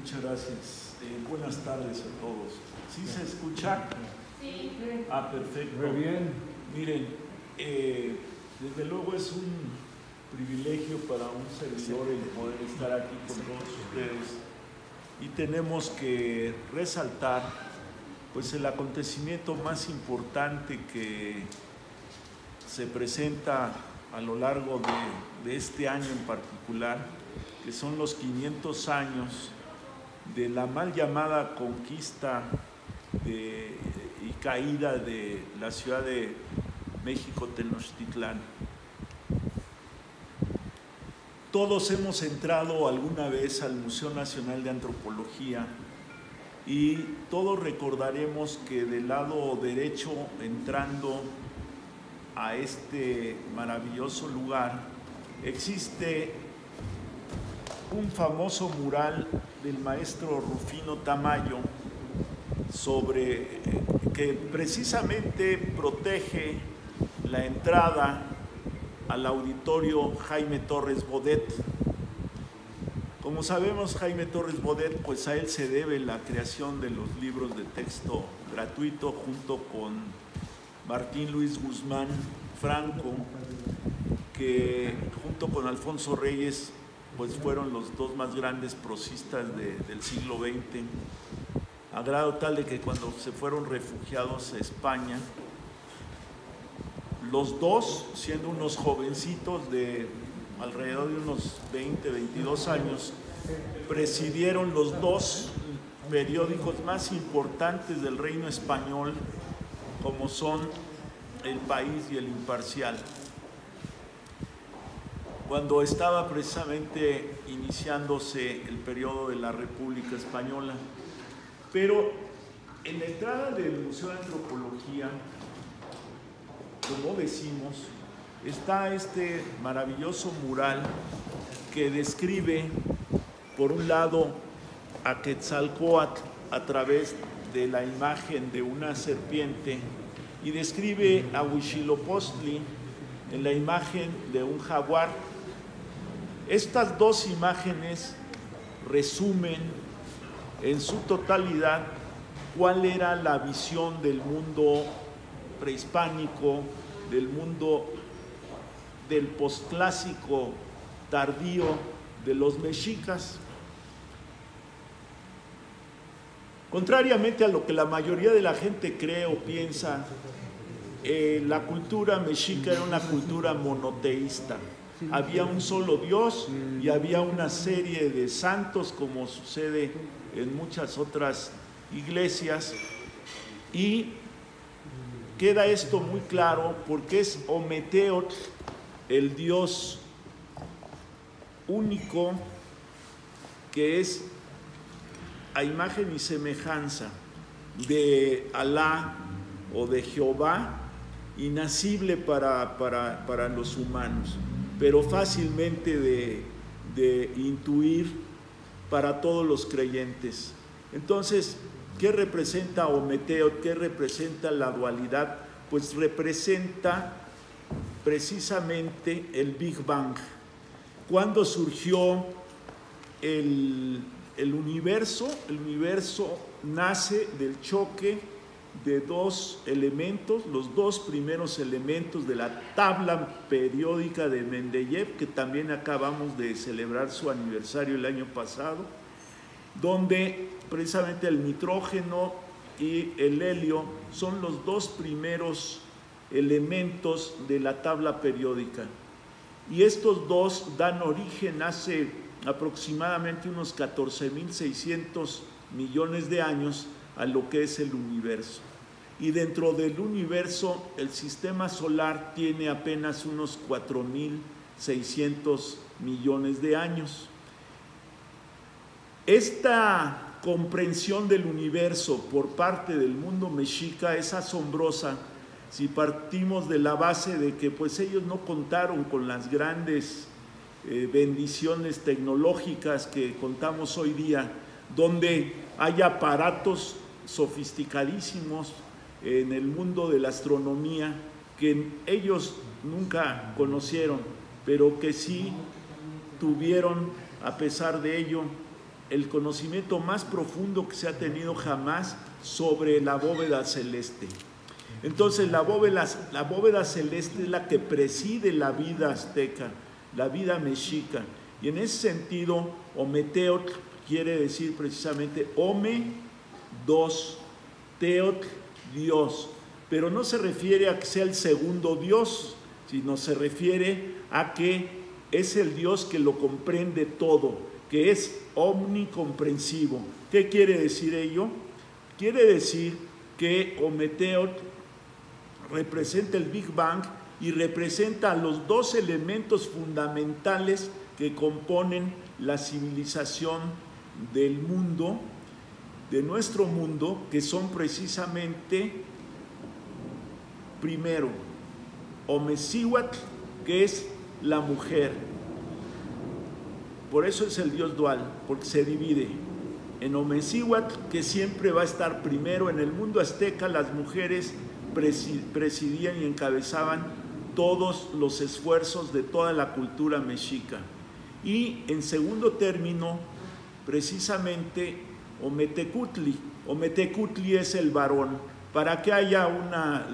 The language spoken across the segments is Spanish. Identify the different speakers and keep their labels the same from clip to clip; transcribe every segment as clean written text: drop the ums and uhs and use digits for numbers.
Speaker 1: Muchas gracias. Buenas tardes a todos. ¿Sí se escucha?
Speaker 2: Sí.
Speaker 1: Ah, perfecto.
Speaker 3: Muy bien.
Speaker 1: Miren, desde luego es un privilegio para un servidor el poder estar aquí con todos ustedes y tenemos que resaltar pues el acontecimiento más importante que se presenta a lo largo de este año en particular, que son los 500 años de la mal llamada conquista y caída de la Ciudad de México, Tenochtitlán. Todos hemos entrado alguna vez al Museo Nacional de Antropología y todos recordaremos que del lado derecho, entrando a este maravilloso lugar, existe un famoso mural del maestro Rufino Tamayo que precisamente protege la entrada al auditorio Jaime Torres Bodet. Como sabemos, Jaime Torres Bodet, pues a él se debe la creación de los libros de texto gratuito junto con Martín Luis Guzmán Franco, que junto con Alfonso Reyes pues fueron los dos más grandes prosistas del siglo XX, a grado tal de que cuando se fueron refugiados a España, los dos, siendo unos jovencitos de alrededor de unos 20, 22 años, presidieron los dos periódicos más importantes del Reino Español, como son El País y El Imparcial, cuando estaba precisamente iniciándose el periodo de la República Española. Pero en la entrada del Museo de Antropología, como decimos, está este maravilloso mural que describe, por un lado, a Quetzalcóatl a través de la imagen de una serpiente y describe a Huitzilopochtli en la imagen de un jaguar. Estas dos imágenes resumen en su totalidad cuál era la visión del mundo prehispánico, del mundo del posclásico tardío de los mexicas. Contrariamente a lo que la mayoría de la gente cree o piensa, la cultura mexica era una cultura monoteísta. Había un solo Dios y había una serie de santos, como sucede en muchas otras iglesias, y queda esto muy claro porque es Ometeotl, el Dios único, que es a imagen y semejanza de Alá o de Jehová, inacible para los humanos, pero fácilmente de intuir para todos los creyentes. Entonces, ¿qué representa Ometeotl? ¿Qué representa la dualidad? Pues representa precisamente el Big Bang. Cuando surgió el universo nace del choque de dos elementos, los dos primeros elementos de la tabla periódica de Mendeleev, que también acabamos de celebrar su aniversario el año pasado, donde precisamente el nitrógeno y el helio son los dos primeros elementos de la tabla periódica. Y estos dos dan origen hace aproximadamente unos 14.600 millones de años a lo que es el universo. Y dentro del universo, el sistema solar tiene apenas unos 4.600 millones de años. Esta comprensión del universo por parte del mundo mexica es asombrosa si partimos de la base de que pues ellos no contaron con las grandes bendiciones tecnológicas que contamos hoy día, donde hay aparatos sofisticadísimos en el mundo de la astronomía que ellos nunca conocieron, pero que sí tuvieron, a pesar de ello, el conocimiento más profundo que se ha tenido jamás sobre la bóveda celeste. Entonces la bóveda celeste es la que preside la vida azteca, la vida mexica. Y en ese sentido, Ometeotl quiere decir precisamente Ome, dos, Teotl, Dios. Pero no se refiere a que sea el segundo Dios, sino se refiere a que es el Dios que lo comprende todo, que es omnicomprensivo. ¿Qué quiere decir ello? Quiere decir que Ometeotl representa el Big Bang y representa a los dos elementos fundamentales que componen la civilización del mundo, de nuestro mundo, que son precisamente, primero, Omecihuatl, que es la mujer. Por eso es el Dios dual, porque se divide en Omecihuatl, que siempre va a estar primero. En el mundo azteca las mujeres presidían y encabezaban todos los esfuerzos de toda la cultura mexica. Y en segundo término, precisamente Ometecutli. Ometecutli es el varón. Para que haya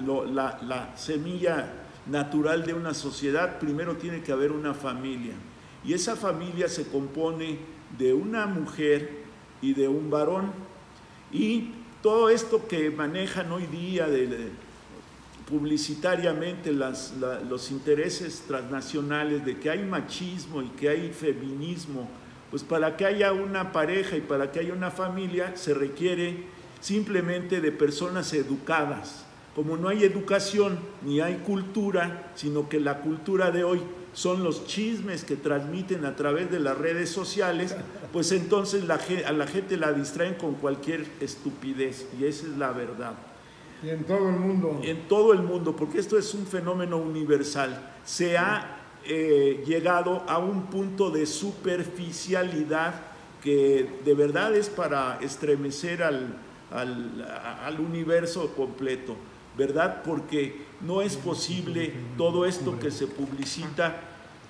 Speaker 1: la semilla natural de una sociedad, primero tiene que haber una familia. Y esa familia se compone de una mujer y de un varón. Y todo esto que manejan hoy día publicitariamente los intereses transnacionales de que hay machismo y que hay feminismo, pues para que haya una pareja y para que haya una familia se requiere simplemente de personas educadas. Como no hay educación ni hay cultura, sino que la cultura de hoy son los chismes que transmiten a través de las redes sociales, pues entonces a la gente la distraen con cualquier estupidez, y esa es la verdad.
Speaker 2: Y en todo el mundo.
Speaker 1: En todo el mundo, porque esto es un fenómeno universal. Se ha llegado a un punto de superficialidad que de verdad es para estremecer al universo completo, ¿verdad? Porque no es posible todo esto que se publicita.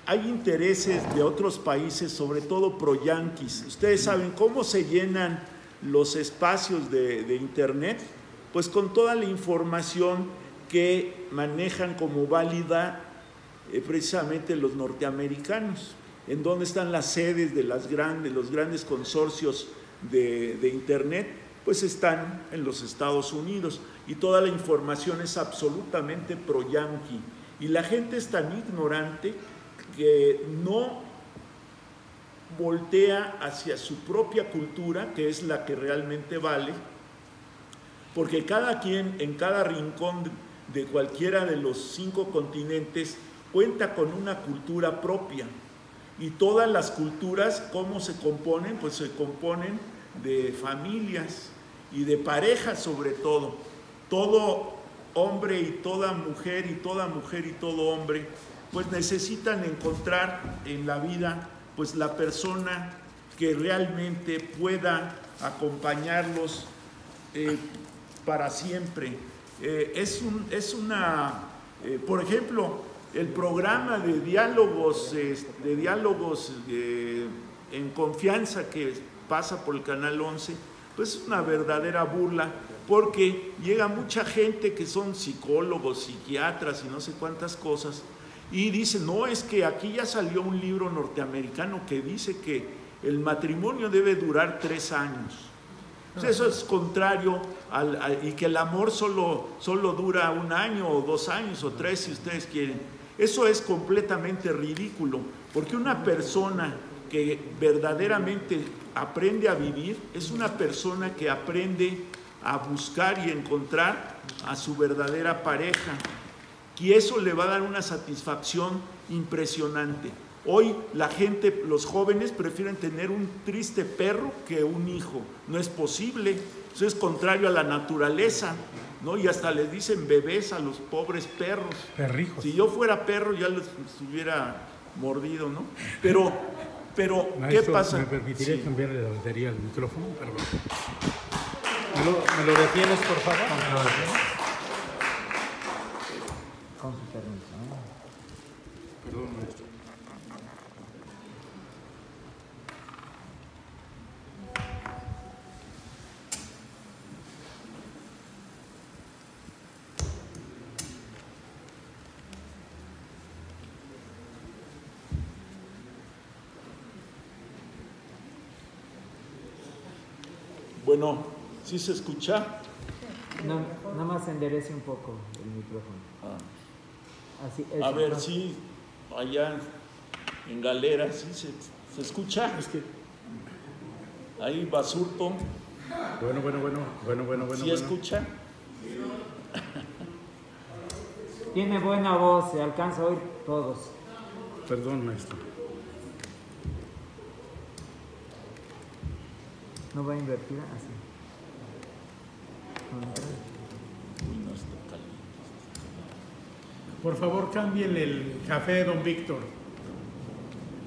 Speaker 1: Hay intereses de otros países, sobre todo pro-yanquis. Ustedes saben cómo se llenan los espacios de internet, pues con toda la información que manejan como válida precisamente los norteamericanos. ¿En dónde están las sedes de los grandes consorcios de internet? Pues están en los Estados Unidos, y toda la información es absolutamente pro-yanqui. Y la gente es tan ignorante que no voltea hacia su propia cultura, que es la que realmente vale, porque cada quien en cada rincón de cualquiera de los 5 continentes cuenta con una cultura propia. Y todas las culturas, ¿cómo se componen? Pues se componen de familias y de parejas, sobre todo. Todo hombre y toda mujer y toda mujer y todo hombre, pues necesitan encontrar en la vida pues la persona que realmente pueda acompañarlos para siempre. Por ejemplo, el programa de diálogos en confianza que pasa por el Canal 11, pues es una verdadera burla, porque llega mucha gente que son psicólogos, psiquiatras y no sé cuántas cosas, y dicen, no, es que aquí ya salió un libro norteamericano que dice que el matrimonio debe durar 3 años. Pues eso es contrario y que el amor solo dura 1 año o 2 años o 3 si ustedes quieren. Eso es completamente ridículo, porque una persona que verdaderamente aprende a vivir es una persona que aprende a buscar y encontrar a su verdadera pareja, y eso le va a dar una satisfacción impresionante. Hoy la gente, los jóvenes prefieren tener un triste perro que un hijo. No es posible, eso es contrario a la naturaleza, ¿no? Y hasta les dicen bebés a los pobres perros.
Speaker 2: Perrijos.
Speaker 1: Si yo fuera perro ya les hubiera mordido, ¿no? Pero
Speaker 2: Maestro,
Speaker 1: ¿qué pasa?
Speaker 2: ¿me permitiría cambiarle la batería al micrófono? Perdón. ¿Me lo detienes, por favor? Con su permiso. Perdón, maestro.
Speaker 1: Bueno, ¿sí se escucha?
Speaker 3: No, nada más enderece un poco el micrófono. Así,
Speaker 1: a ver, sí, allá en Galera, ¿sí se escucha?
Speaker 2: Es que...
Speaker 1: Ahí, Basurto.
Speaker 2: Bueno.
Speaker 1: ¿Sí escucha?
Speaker 3: Tiene buena voz, se alcanza a oír todos.
Speaker 2: Perdón, maestro.
Speaker 3: ¿No va a invertir? Así.
Speaker 1: No está caliente.
Speaker 2: Por favor, cambien el café, don Víctor.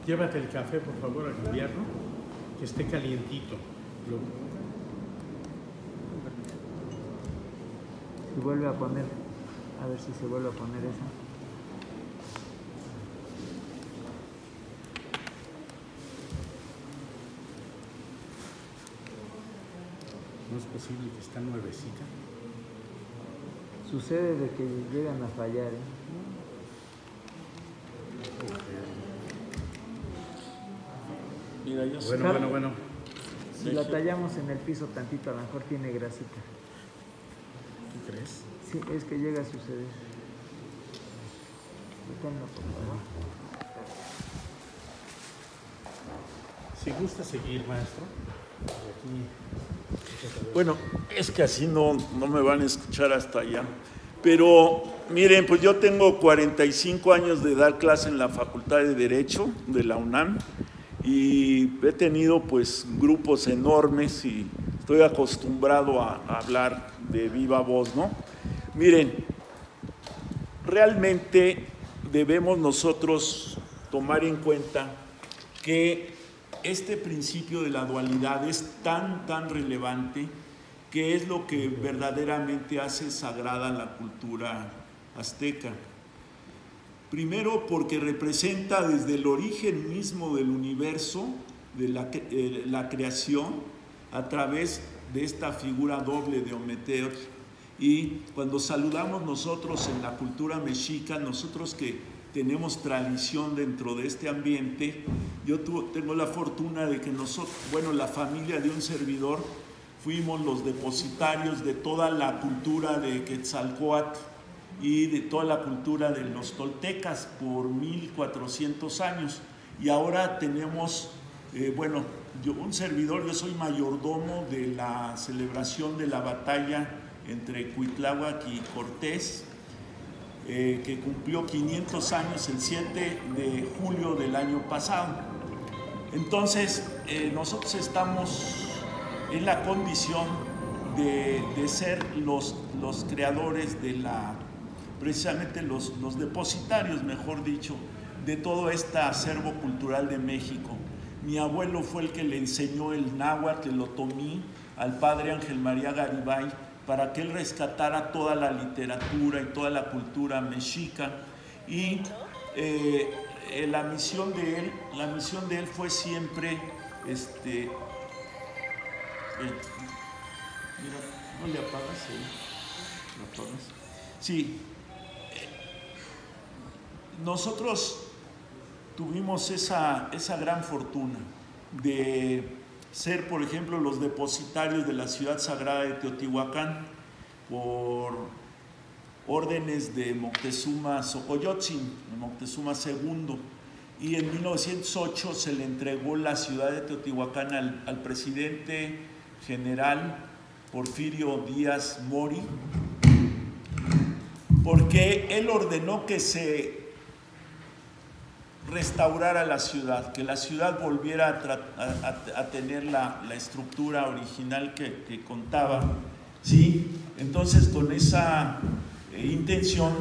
Speaker 2: Llévate el café, por favor, a cambiarlo. Que esté calientito.
Speaker 3: Y vuelve a poner, a ver si se vuelve a poner esa.
Speaker 2: No es posible que está nuevecita.
Speaker 3: Sucede de que llegan a fallar, ¿eh?
Speaker 1: Mira, yo sé.
Speaker 2: Bueno.
Speaker 3: Si la tallamos en el piso tantito, a lo mejor tiene grasita.
Speaker 2: ¿Tú crees?
Speaker 3: Sí, es que llega a suceder. Déjenlo, por favor.
Speaker 2: Si gusta seguir, maestro.
Speaker 1: Bueno, es que así no me van a escuchar hasta allá. Pero miren, pues yo tengo 45 años de dar clase en la Facultad de Derecho de la UNAM y he tenido pues grupos enormes y estoy acostumbrado a hablar de viva voz, ¿no? Miren, realmente debemos nosotros tomar en cuenta que este principio de la dualidad es tan relevante que es lo que verdaderamente hace sagrada la cultura azteca. Primero, porque representa desde el origen mismo del universo, de la creación, a través de esta figura doble de Ometeotl. Y cuando saludamos nosotros en la cultura mexica, nosotros que tenemos tradición dentro de este ambiente, yo tengo la fortuna de que nosotros, bueno, la familia de un servidor, fuimos los depositarios de toda la cultura de Quetzalcóatl y de toda la cultura de los toltecas por 1400 años. Y ahora tenemos, un servidor, yo soy mayordomo de la celebración de la batalla entre Cuitláhuac y Cortés, que cumplió 500 años el 7 de julio del año pasado. Entonces, nosotros estamos en la condición de ser los creadores de precisamente los depositarios, mejor dicho, de todo este acervo cultural de México. Mi abuelo fue el que le enseñó el náhuatl, el otomí, al padre Ángel María Garibay, para que él rescatara toda la literatura y toda la cultura mexica. Y la misión de él fue siempre, mira, ¿no le apagas? ¿Le apagas? Sí. Nosotros tuvimos esa gran fortuna de ser, por ejemplo, los depositarios de la ciudad sagrada de Teotihuacán por órdenes de Moctezuma Xocoyotzin, de Moctezuma II. Y en 1908 se le entregó la ciudad de Teotihuacán al presidente general Porfirio Díaz Mori, porque él ordenó que se restaurara la ciudad, que la ciudad volviera a tener la estructura original que contaba, ¿sí? Entonces, con esa intención,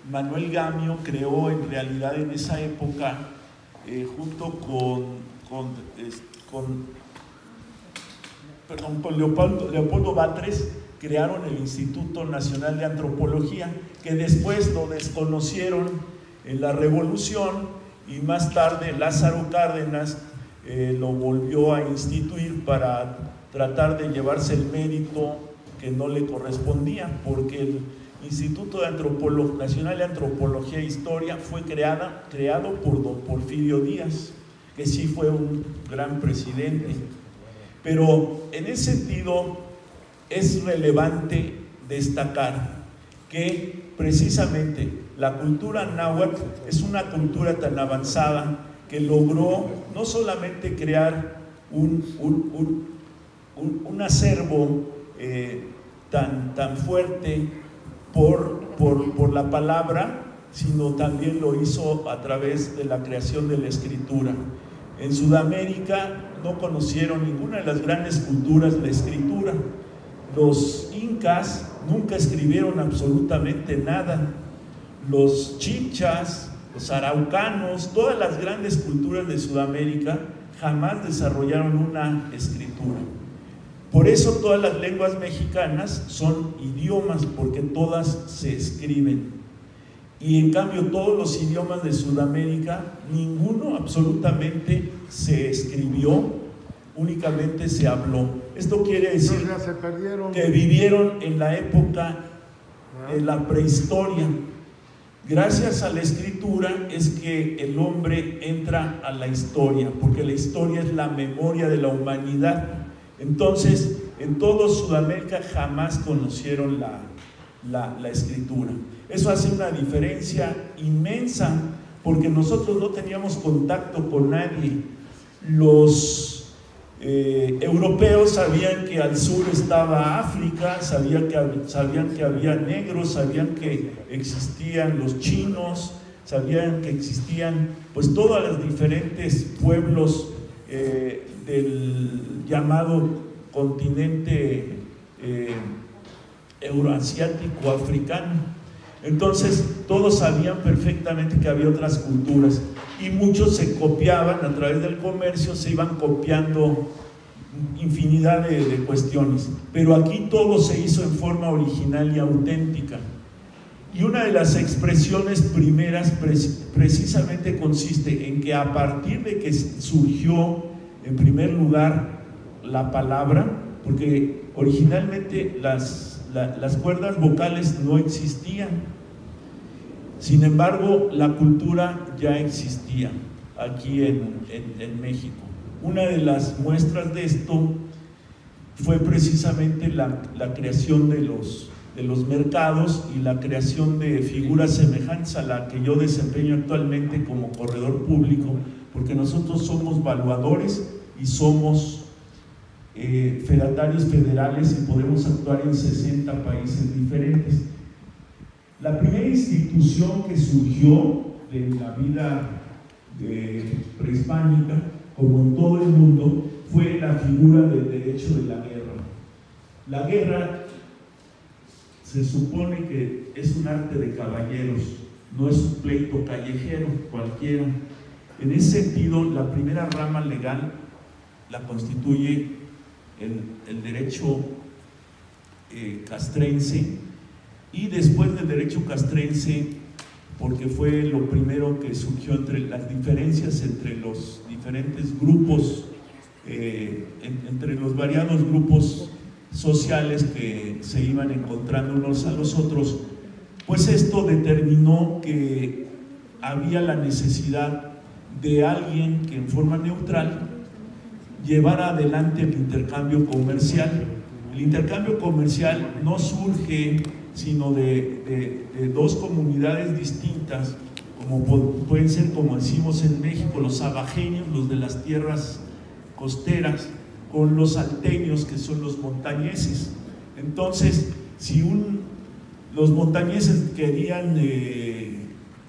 Speaker 1: Manuel Gamio creó en realidad en esa época, junto con Leopoldo Batres, crearon el Instituto Nacional de Antropología, que después lo desconocieron en la Revolución, y más tarde Lázaro Cárdenas lo volvió a instituir para tratar de llevarse el mérito que no le correspondía, porque el Instituto Nacional de Antropología e Historia fue creado por don Porfirio Díaz, que sí fue un gran presidente. Pero en ese sentido es relevante destacar que precisamente la cultura náhuatl es una cultura tan avanzada que logró no solamente crear un acervo tan fuerte por la palabra, sino también lo hizo a través de la creación de la escritura. En Sudamérica no conocieron ninguna de las grandes culturas la escritura. Los incas nunca escribieron absolutamente nada. Los chichas, los araucanos, todas las grandes culturas de Sudamérica jamás desarrollaron una escritura. Por eso todas las lenguas mexicanas son idiomas, porque todas se escriben. Y en cambio todos los idiomas de Sudamérica, ninguno absolutamente se escribió, únicamente se habló. Esto quiere decir que vivieron en la época de la prehistoria. Gracias a la escritura es que el hombre entra a la historia, porque la historia es la memoria de la humanidad. Entonces, en todo Sudamérica jamás conocieron la escritura. Eso hace una diferencia inmensa, porque nosotros no teníamos contacto con nadie. Los europeos sabían que al sur estaba África, sabían que había negros, sabían que existían los chinos, sabían que existían pues todos los diferentes pueblos del llamado continente euroasiático africano. Entonces todos sabían perfectamente que había otras culturas y muchos se copiaban a través del comercio, se iban copiando infinidad de cuestiones, pero aquí todo se hizo en forma original y auténtica. Y una de las expresiones primeras precisamente consiste en que a partir de que surgió en primer lugar la palabra, porque originalmente las cuerdas vocales no existían. Sin embargo, la cultura ya existía aquí en México. Una de las muestras de esto fue precisamente la creación de los mercados y la creación de figuras semejantes a la que yo desempeño actualmente como corredor público, porque nosotros somos valuadores y somos fedatarios federales y podemos actuar en 60 países diferentes. La primera institución que surgió de la vida prehispánica, como en todo el mundo, fue la figura del derecho de la guerra. La guerra se supone que es un arte de caballeros, no es un pleito callejero cualquiera. En ese sentido, la primera rama legal la constituye el derecho castrense, y después del derecho castrense, porque fue lo primero que surgió entre las diferencias entre los diferentes grupos, entre los variados grupos sociales que se iban encontrando unos a los otros, pues esto determinó que había la necesidad de alguien que en forma neutral llevara adelante el intercambio comercial. El intercambio comercial no surge sino de dos comunidades distintas, como pueden ser, como decimos en México, los abajeños, los de las tierras costeras, con los salteños, que son los montañeses. Entonces, si los montañeses querían,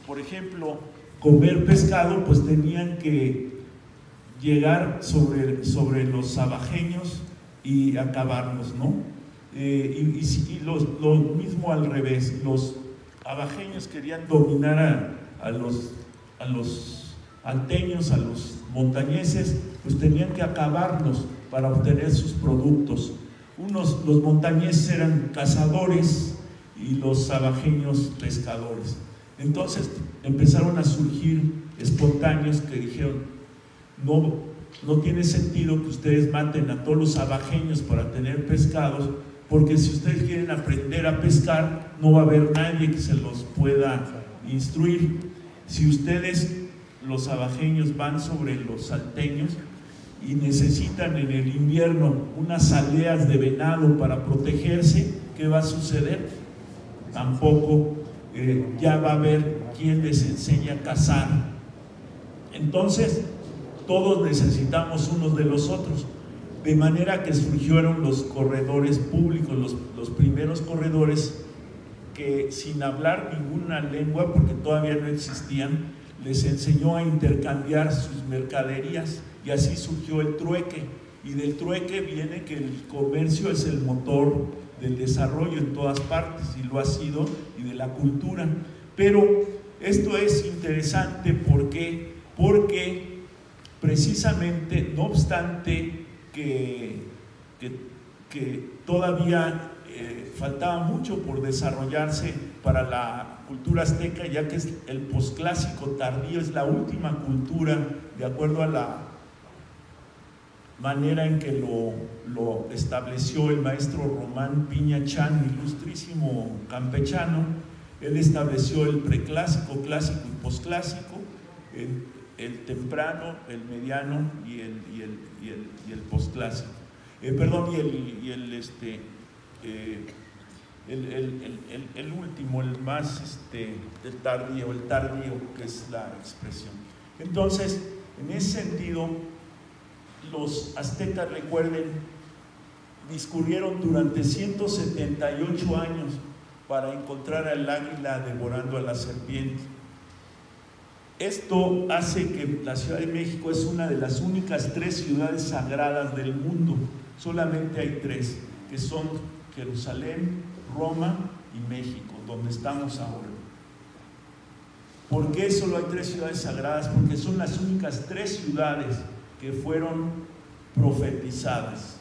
Speaker 1: por ejemplo, comer pescado, pues tenían que llegar sobre los abajeños y acabarlos, ¿no? Y lo mismo al revés, los abajeños querían dominar a los alteños, a los montañeses, pues tenían que acabarlos para obtener sus productos. Los montañeses eran cazadores y los abajeños pescadores. Entonces empezaron a surgir espontáneos que dijeron: no tiene sentido que ustedes maten a todos los abajeños para tener pescados, porque si ustedes quieren aprender a pescar, no va a haber nadie que se los pueda instruir. Si ustedes, los abajeños, van sobre los salteños y necesitan en el invierno unas aldeas de venado para protegerse, ¿qué va a suceder? Tampoco ya va a haber quien les enseñe a cazar. Entonces, todos necesitamos unos de los otros, de manera que surgieron los corredores públicos, los primeros corredores que, sin hablar ninguna lengua, porque todavía no existían, les enseñó a intercambiar sus mercaderías, y así surgió el trueque. Y del trueque viene que el comercio es el motor del desarrollo en todas partes, y lo ha sido, y de la cultura. Pero esto es interesante porque precisamente, no obstante que todavía faltaba mucho por desarrollarse para la cultura azteca, ya que es el posclásico tardío, es la última cultura, de acuerdo a la manera en que lo estableció el maestro Román Piña Chan, ilustrísimo campechano. Él estableció el preclásico, clásico y posclásico, el temprano, el mediano y el posclásico. El último, el más el tardío, que es la expresión. Entonces, en ese sentido, los aztecas, recuerden, discurrieron durante 178 años para encontrar al águila devorando a la serpiente. Esto hace que la Ciudad de México es una de las únicas 3 ciudades sagradas del mundo. Solamente hay 3, que son Jerusalén, Roma y México, donde estamos ahora. ¿Por qué solo hay 3 ciudades sagradas? Porque son las únicas 3 ciudades que fueron profetizadas.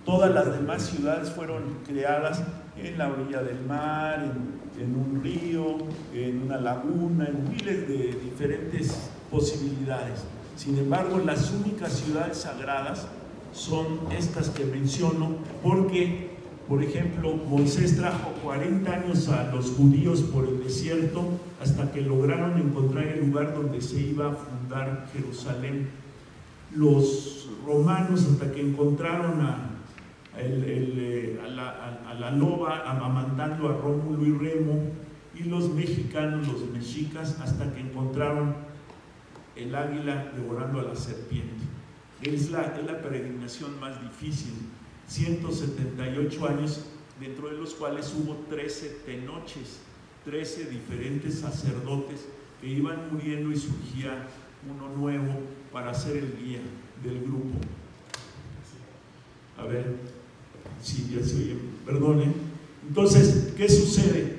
Speaker 1: Todas las demás ciudades fueron creadas en la orilla del mar, en un río, en una laguna, en miles de diferentes posibilidades. Sin embargo, las únicas ciudades sagradas son estas que menciono, porque, por ejemplo, Moisés trajo 40 años a los judíos por el desierto hasta que lograron encontrar el lugar donde se iba a fundar Jerusalén. Los romanos hasta que encontraron a la loba amamantando a Rómulo y Remo, y los mexicanos, los mexicas, hasta que encontraron el águila devorando a la serpiente. Es la peregrinación más difícil, 178 años, dentro de los cuales hubo 13 tenoches, 13 diferentes sacerdotes que iban muriendo y surgía uno nuevo para ser el guía del grupo. A ver, sí, ya se oye, perdonen. Entonces, ¿qué sucede?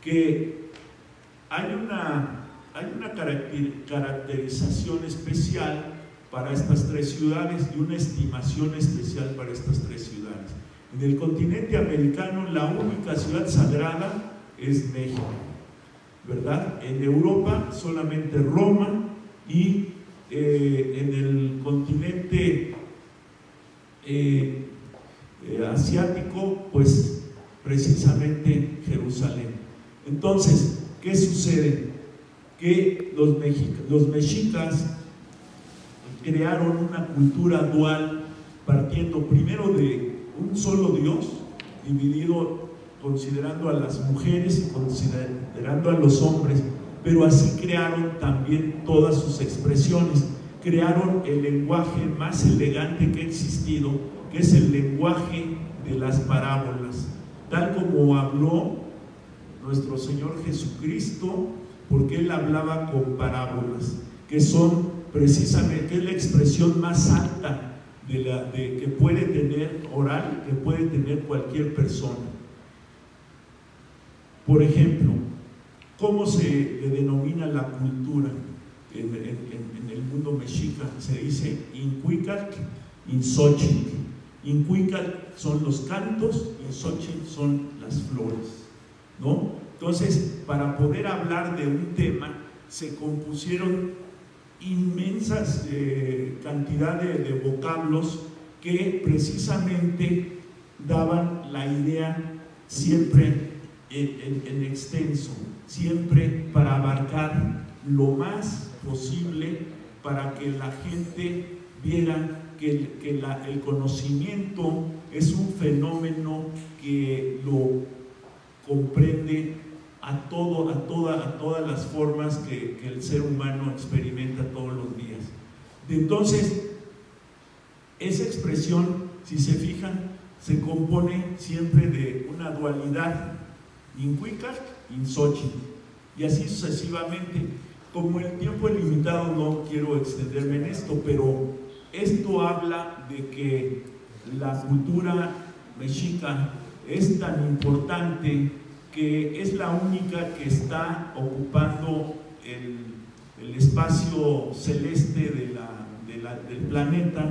Speaker 1: Que hay una caracterización especial para estas 3 ciudades y una estimación especial para estas 3 ciudades. En el continente americano, la única ciudad sagrada es México, ¿verdad? En Europa, solamente Roma, y en el continente asiático, pues precisamente Jerusalén. Entonces, ¿qué sucede? Que los mexicas crearon una cultura dual, partiendo primero de un solo Dios, dividido considerando a las mujeres y considerando a los hombres, pero así crearon también todas sus expresiones. Crearon el lenguaje más elegante que ha existido, que es el lenguaje de las parábolas, tal como habló nuestro Señor Jesucristo, porque Él hablaba con parábolas, que son precisamente, que es la expresión más alta que puede tener oral, que puede tener cualquier persona. Por ejemplo, ¿cómo se le denomina la cultura en el mundo mexica? Se dice Incuicatl, Inxochitl. Incuicatl son los cantos, Inxochitl son las flores, ¿no? Entonces, para poder hablar de un tema, se compusieron inmensas cantidades de vocablos que precisamente daban la idea siempre en extenso, siempre para abarcar lo más posible, para que la gente viera que el conocimiento es un fenómeno que lo comprende a todas las formas que el ser humano experimenta todos los días. Entonces, esa expresión, si se fijan, se compone siempre de una dualidad, Incuicat, Inxóchitl, y así sucesivamente. Como el tiempo es limitado, no quiero extenderme en esto, pero esto habla de que la cultura mexica es tan importante que es la única que está ocupando el espacio celeste del planeta,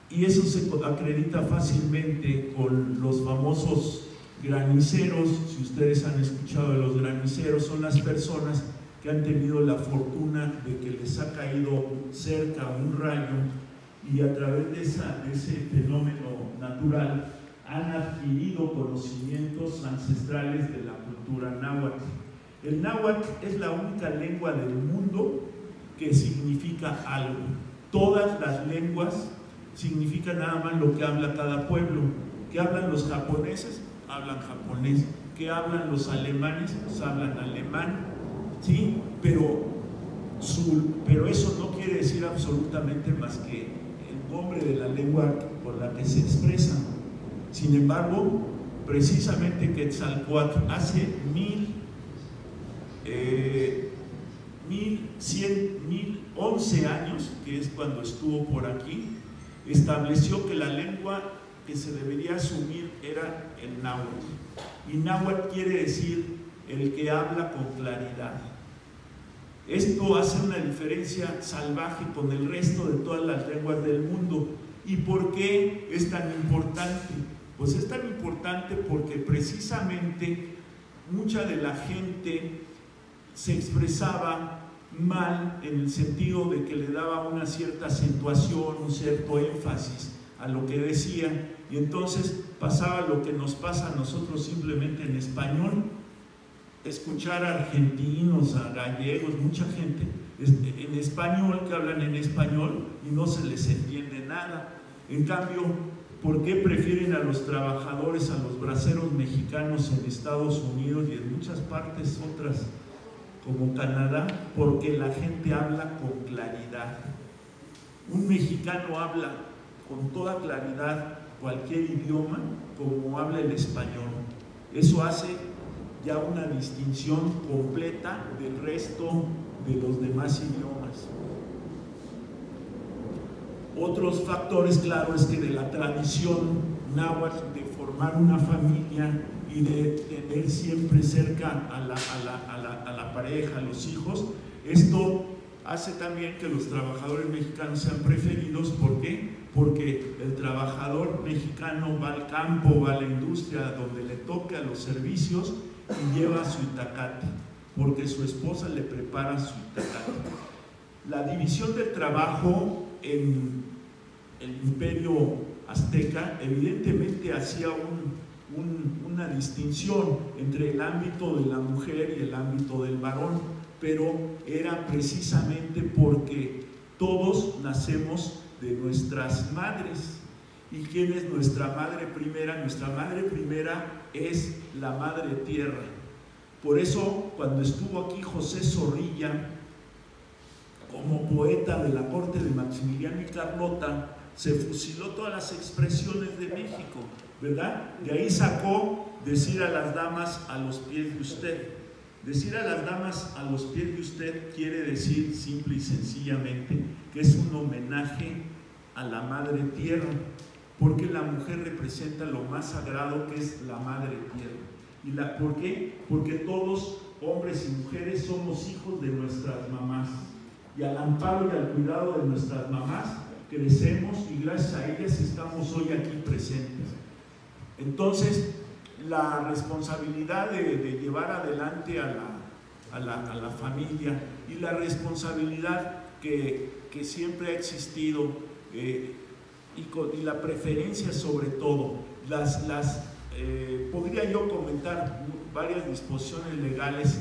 Speaker 1: y eso se acredita fácilmente con los famosos graniceros. Si ustedes han escuchado de los graniceros, son las personas que han tenido la fortuna de que les ha caído cerca un rayo y a través de ese fenómeno natural han adquirido conocimientos ancestrales de la cultura náhuatl. El náhuatl es la única lengua del mundo que significa algo. Todas las lenguas significan nada más lo que habla cada pueblo. ¿Qué hablan los japoneses? Hablan japonés. ¿Qué hablan los alemanes? Pues hablan alemán, ¿sí? Pero eso no quiere decir absolutamente más que el nombre de la lengua por la que se expresan. Sin embargo, precisamente Quetzalcóatl hace 1111 años, que es cuando estuvo por aquí, estableció que la lengua que se debería asumir era el náhuatl. Y náhuatl quiere decir el que habla con claridad. Esto hace una diferencia salvaje con el resto de todas las lenguas del mundo. ¿Y por qué es tan importante? Pues es tan importante porque precisamente mucha de la gente se expresaba mal en el sentido de que le daba una cierta acentuación, un cierto énfasis a lo que decía, y entonces pasaba lo que nos pasa a nosotros simplemente en español, escuchar a argentinos, a gallegos, mucha gente en español que hablan en español y no se les entiende nada. En cambio, ¿por qué prefieren a los trabajadores, a los braceros mexicanos en Estados Unidos y en muchas partes otras como Canadá? Porque la gente habla con claridad. Un mexicano habla con toda claridad cualquier idioma como habla el español. Eso hace ya una distinción completa del resto de los demás idiomas. Otros factores, claro, es que de la tradición náhuatl de formar una familia y de tener siempre cerca a la pareja, a los hijos, esto hace también que los trabajadores mexicanos sean preferidos. ¿Por qué? Porque el trabajador mexicano va al campo, va a la industria donde le toque a los servicios y lleva su itacate, porque su esposa le prepara su itacate. La división del trabajo en el imperio azteca evidentemente hacía una distinción entre el ámbito de la mujer y el ámbito del varón, pero era precisamente porque todos nacemos de nuestras madres. ¿Y quién es nuestra madre primera? Nuestra madre primera es la madre tierra. Por eso, cuando estuvo aquí José Zorrilla como poeta de la corte de Maximiliano y Carlota, se fusiló todas las expresiones de México, ¿verdad? De ahí sacó decir a las damas a los pies de usted. Decir a las damas a los pies de usted quiere decir simple y sencillamente que es un homenaje a la madre tierra, porque la mujer representa lo más sagrado que es la madre tierra. ¿Por qué? Porque todos, hombres y mujeres, somos hijos de nuestras mamás, y al amparo y al cuidado de nuestras mamás crecemos, y gracias a ellas estamos hoy aquí presentes. Entonces, la responsabilidad de llevar adelante a la familia, y la responsabilidad que siempre ha existido, y la preferencia sobre todo, podría yo comentar varias disposiciones legales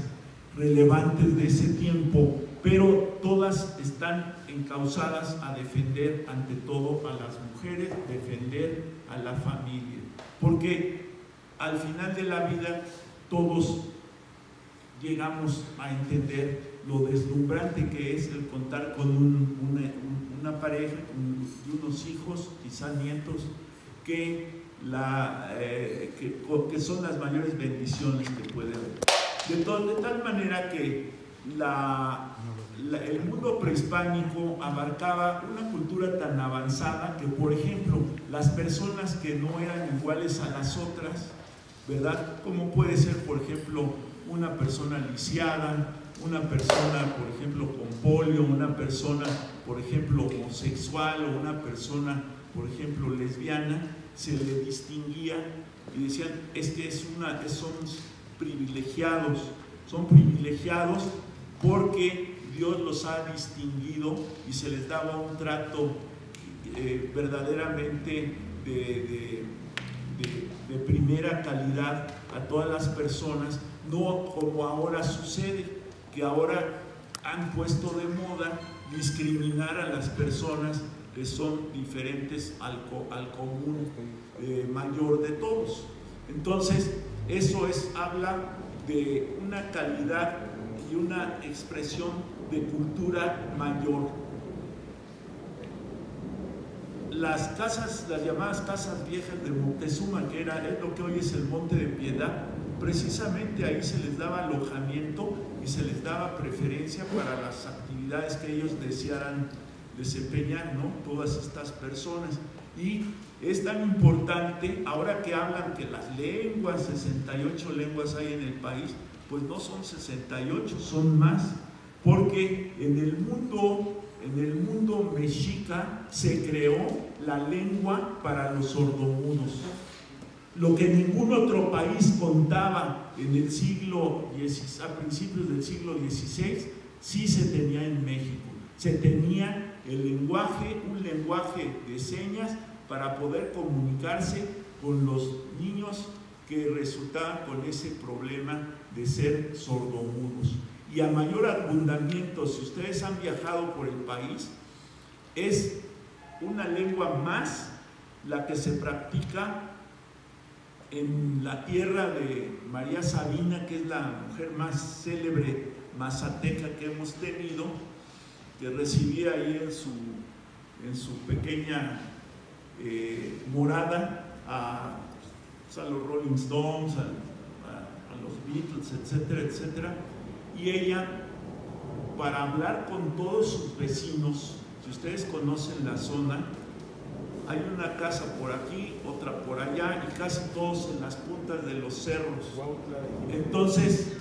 Speaker 1: relevantes de ese tiempo, pero todas están encausadas a defender ante todo a las mujeres, defender a la familia, porque al final de la vida todos llegamos a entender lo deslumbrante que es el contar con una pareja y unos hijos, quizás nietos, que son las mayores bendiciones que puede haber. De tal manera que el mundo prehispánico abarcaba una cultura tan avanzada que, por ejemplo, las personas que no eran iguales a las otras, ¿verdad? Como puede ser, por ejemplo, una persona lisiada, una persona, por ejemplo, con polio, una persona, por ejemplo, homosexual, o una persona, por ejemplo, lesbiana, se le distinguía y decían, es que son privilegiados porque Dios los ha distinguido y se les daba un trato verdaderamente de primera calidad a todas las personas, no como ahora sucede, que ahora han puesto de moda discriminar a las personas que son diferentes al común mayor de todos. Entonces, eso habla de una calidad y una expresión de cultura mayor. Las casas, las llamadas casas viejas de Moctezuma, que es lo que hoy es el Monte de Piedad, precisamente ahí se les daba alojamiento y se les daba preferencia para las actividades que ellos desearan desempeñar, ¿no? Todas estas personas. Y es tan importante, ahora que hablan que las lenguas, 68 lenguas hay en el país, pues no son 68, son más, porque en el mundo mexica se creó la lengua para los sordomudos. Lo que ningún otro país contaba en el siglo XVI, a principios del siglo XVI, sí se tenía en México. Se tenía el lenguaje, un lenguaje de señas para poder comunicarse con los niños que resultaban con ese problema de ser sordomudos. Y a mayor abundamiento, si ustedes han viajado por el país, es una lengua más la que se practica en la tierra de María Sabina, que es la mujer más célebre mazateca que hemos tenido, que residía ahí en su pequeña morada a los Rolling Stones, a los Beatles, etcétera, etcétera. Y ella, para hablar con todos sus vecinos, si ustedes conocen la zona, hay una casa por aquí, otra por allá, y casi todos en las puntas de los cerros. Entonces,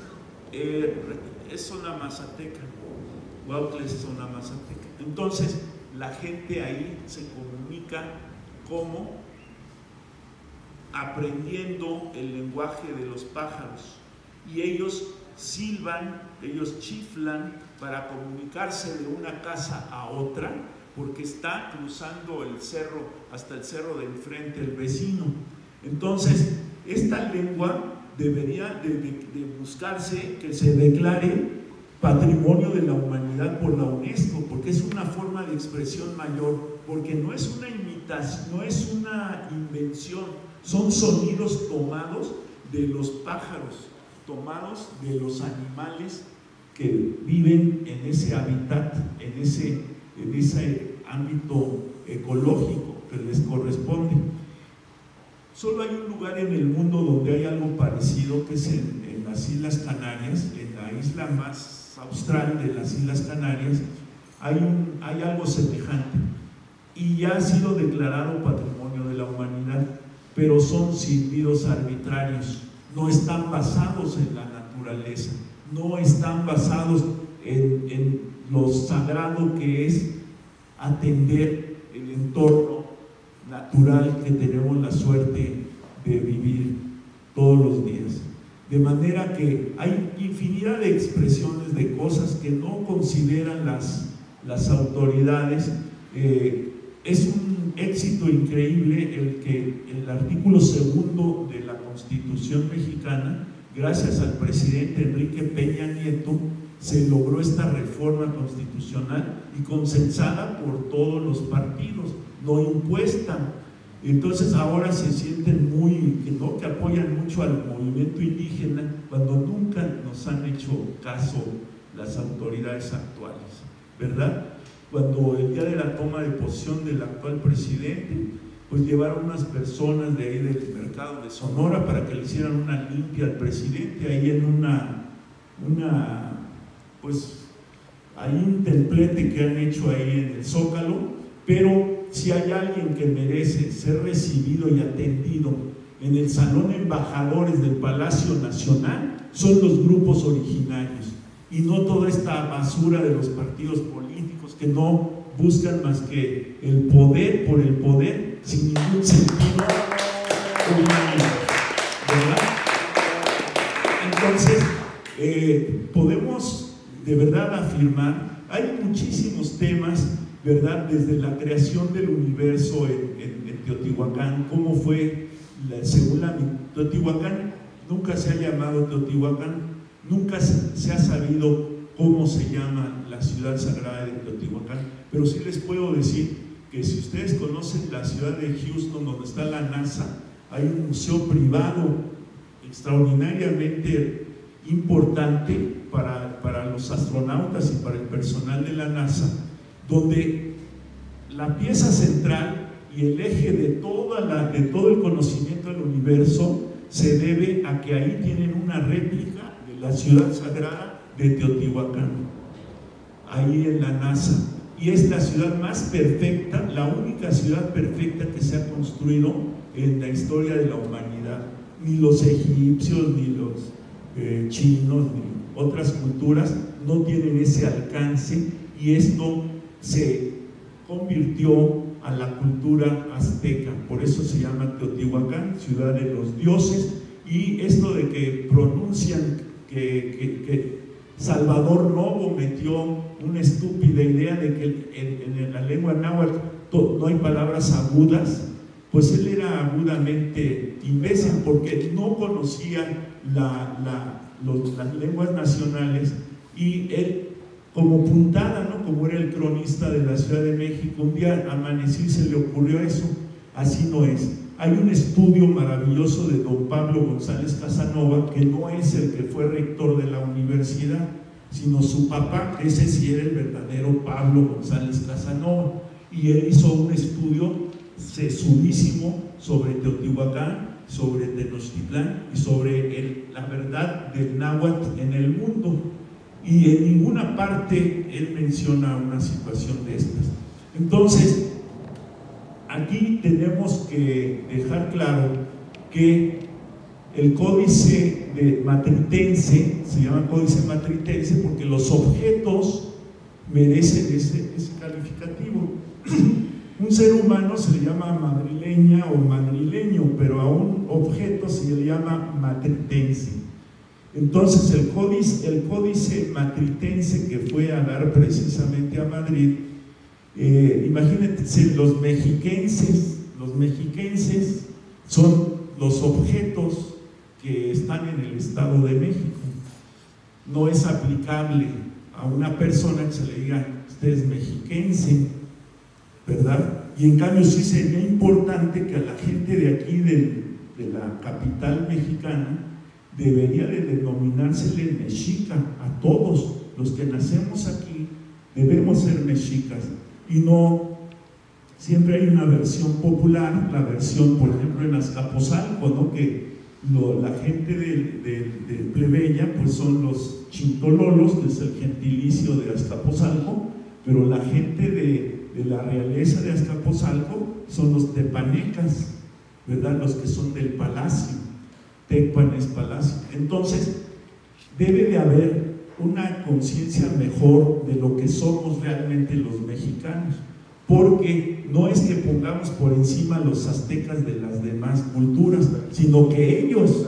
Speaker 1: es zona mazateca. Huautla es zona mazateca. Entonces, la gente ahí se comunica como aprendiendo el lenguaje de los pájaros. Y ellos silban, ellos chiflan para comunicarse de una casa a otra, porque está cruzando el cerro, hasta el cerro de enfrente el vecino. Entonces, esta lengua debería de buscarse que se declare Patrimonio de la Humanidad por la UNESCO, porque es una forma de expresión mayor, porque no es una imitación, no es una invención, son sonidos tomados de los pájaros, tomados de los animales que viven en ese hábitat, en ese ámbito ecológico que les corresponde. Solo hay un lugar en el mundo donde hay algo parecido, que es en las Islas Canarias, en la isla más austral de las Islas Canarias, hay algo semejante y ya ha sido declarado Patrimonio de la Humanidad, pero son silbidos arbitrarios, no están basados en la naturaleza, no están basados en lo sagrado que es atender el entorno natural que tenemos la suerte de vivir todos los días. De manera que hay infinidad de expresiones de cosas que no consideran las autoridades. Es un éxito increíble el que el artículo 2 de la Constitución mexicana gracias al presidente Enrique Peña Nieto, se logró esta reforma constitucional y consensada por todos los partidos, no impuesta. Entonces ahora se sienten ¿no?, que apoyan mucho al movimiento indígena cuando nunca nos han hecho caso las autoridades actuales, ¿verdad? Cuando el día de la toma de posesión del actual presidente, pues llevaron unas personas de ahí del mercado de Sonora para que le hicieran una limpia al presidente ahí en pues hay un templete que han hecho ahí en el Zócalo. Pero si hay alguien que merece ser recibido y atendido en el Salón Embajadores del Palacio Nacional, son los grupos originarios, y no toda esta basura de los partidos políticos que no buscan más que el poder por el poder, sin ningún sentido humano, ¿verdad? Entonces, podemos de verdad afirmar, hay muchísimos temas, ¿verdad? Desde la creación del universo en Teotihuacán, cómo fue, según Teotihuacán nunca se ha llamado Teotihuacán, nunca se ha sabido cómo se llama la ciudad sagrada de Teotihuacán, pero sí les puedo decir que si ustedes conocen la ciudad de Houston, donde está la NASA, hay un museo privado extraordinariamente importante para los astronautas y para el personal de la NASA, donde la pieza central y el eje de todo el conocimiento del universo se debe a que ahí tienen una réplica de la ciudad sagrada de Teotihuacán, ahí en la NASA, y es la ciudad más perfecta, la única ciudad perfecta que se ha construido en la historia de la humanidad. Ni los egipcios, ni los chinos, ni otras culturas no tienen ese alcance, y esto se convirtió a la cultura azteca, por eso se llama Teotihuacán, ciudad de los dioses. Y esto de que pronuncian que Salvador Novo metió una estúpida idea de que en la lengua náhuatl no hay palabras agudas, pues él era agudamente imbécil, porque no conocía las lenguas nacionales, y él, como puntada, ¿no?, como era el cronista de la Ciudad de México, un día amaneció y se le ocurrió eso. Así no es. Hay un estudio maravilloso de don Pablo González Casanova, que no es el que fue rector de la universidad, sino su papá, que ese sí era el verdadero Pablo González Casanova, y él hizo un estudio sesudísimo sobre Teotihuacán, sobre Tenochtitlán y sobre la verdad del náhuatl en el mundo. Y en ninguna parte él menciona una situación de estas. Entonces, aquí tenemos que dejar claro que el códice matritense se llama códice matritense porque los objetos merecen ese calificativo. Un ser humano se le llama madrileña o madrileño, pero a un objeto se le llama matritense. Entonces el códice matritense que fue a dar precisamente a Madrid, imagínense, los mexiquenses son los objetos que están en el Estado de México. No es aplicable a una persona que se le diga usted es mexiquense, ¿verdad? Y en cambio sí sería importante que a la gente de aquí, de la capital mexicana, debería de denominársele mexica. A todos los que nacemos aquí debemos ser mexicas, y no siempre hay una versión popular, la versión, por ejemplo, en Azcapotzalco, ¿no?, que la gente de plebeya pues son los chintololos, que es el gentilicio de Azcapotzalco, pero la gente de la realeza de Azcapotzalco son los tepanecas, ¿verdad?, los que son del palacio. Tecpan es palacio. Entonces debe de haber una conciencia mejor de lo que somos realmente los mexicanos, porque no es que pongamos por encima a los aztecas de las demás culturas, sino que ellos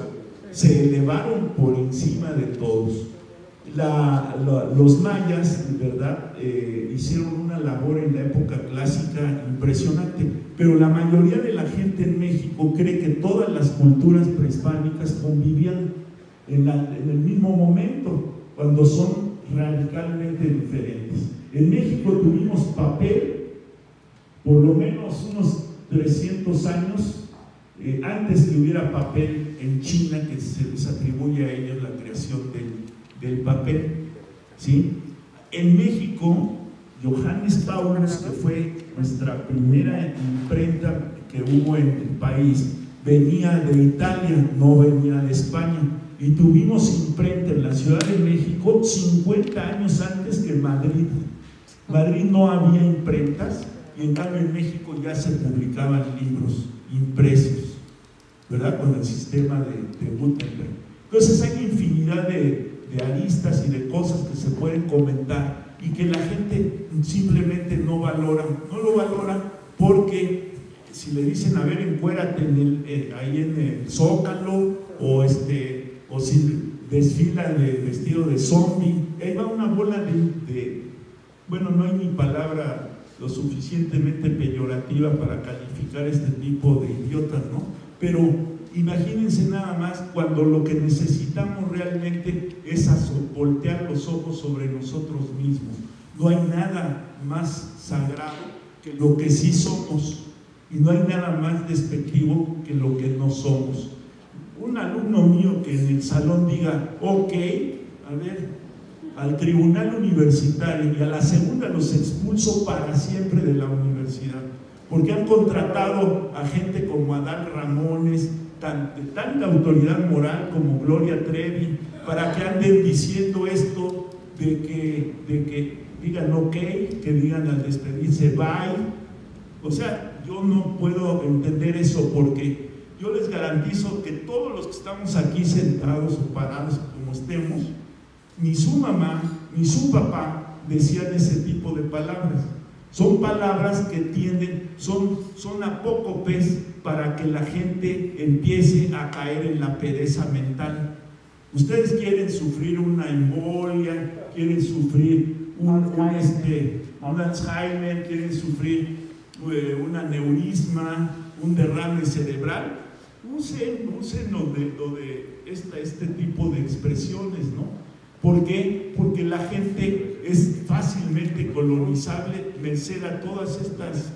Speaker 1: se elevaron por encima de todos. Los mayas, ¿verdad?, hicieron una labor en la época clásica impresionante, pero la mayoría de la gente en México cree que todas las culturas prehispánicas convivían en el mismo momento, cuando son radicalmente diferentes. En México tuvimos papel por lo menos unos 300 años antes que hubiera papel en China, que se les atribuye a ellos la creación del papel, ¿sí? En México, Johannes Paulus, que fue nuestra primera imprenta que hubo en el país, venía de Italia, no venía de España, y tuvimos imprenta en la Ciudad de México 50 años antes que Madrid. Madrid no había imprentas, y en cambio en México ya se publicaban libros impresos, ¿verdad? Con el sistema de Gutenberg. Entonces hay infinidad de aristas y de cosas que se pueden comentar y que la gente simplemente no valora. No lo valora porque si le dicen, a ver, encuérate ahí en el Zócalo, o si desfila vestido de zombie, ahí va una bola bueno, no hay ni palabra lo suficientemente peyorativa para calificar este tipo de idiotas, ¿no? Pero imagínense nada más cuando lo que necesitamos realmente es voltear los ojos sobre nosotros mismos. No hay nada más sagrado que lo que sí somos, y no hay nada más despectivo que lo que no somos. Un alumno mío que en el salón diga, ok, a ver, al tribunal universitario, y a la segunda los expulso para siempre de la universidad, porque han contratado a gente como Adal Ramones, de tanta autoridad moral como Gloria Trevi, para que anden diciendo esto de que digan ok, que digan al despedirse bye. O sea, yo no puedo entender eso, porque yo les garantizo que todos los que estamos aquí sentados o parados, como estemos, ni su mamá ni su papá decían ese tipo de palabras. Son palabras que tienden, son apócopes para que la gente empiece a caer en la pereza mental. Ustedes quieren sufrir una embolia, quieren sufrir un Alzheimer, quieren sufrir un aneurisma, un derrame cerebral. Usen este tipo de expresiones, ¿no? ¿Por qué? Porque la gente es fácilmente colonizable, vencer a todas estas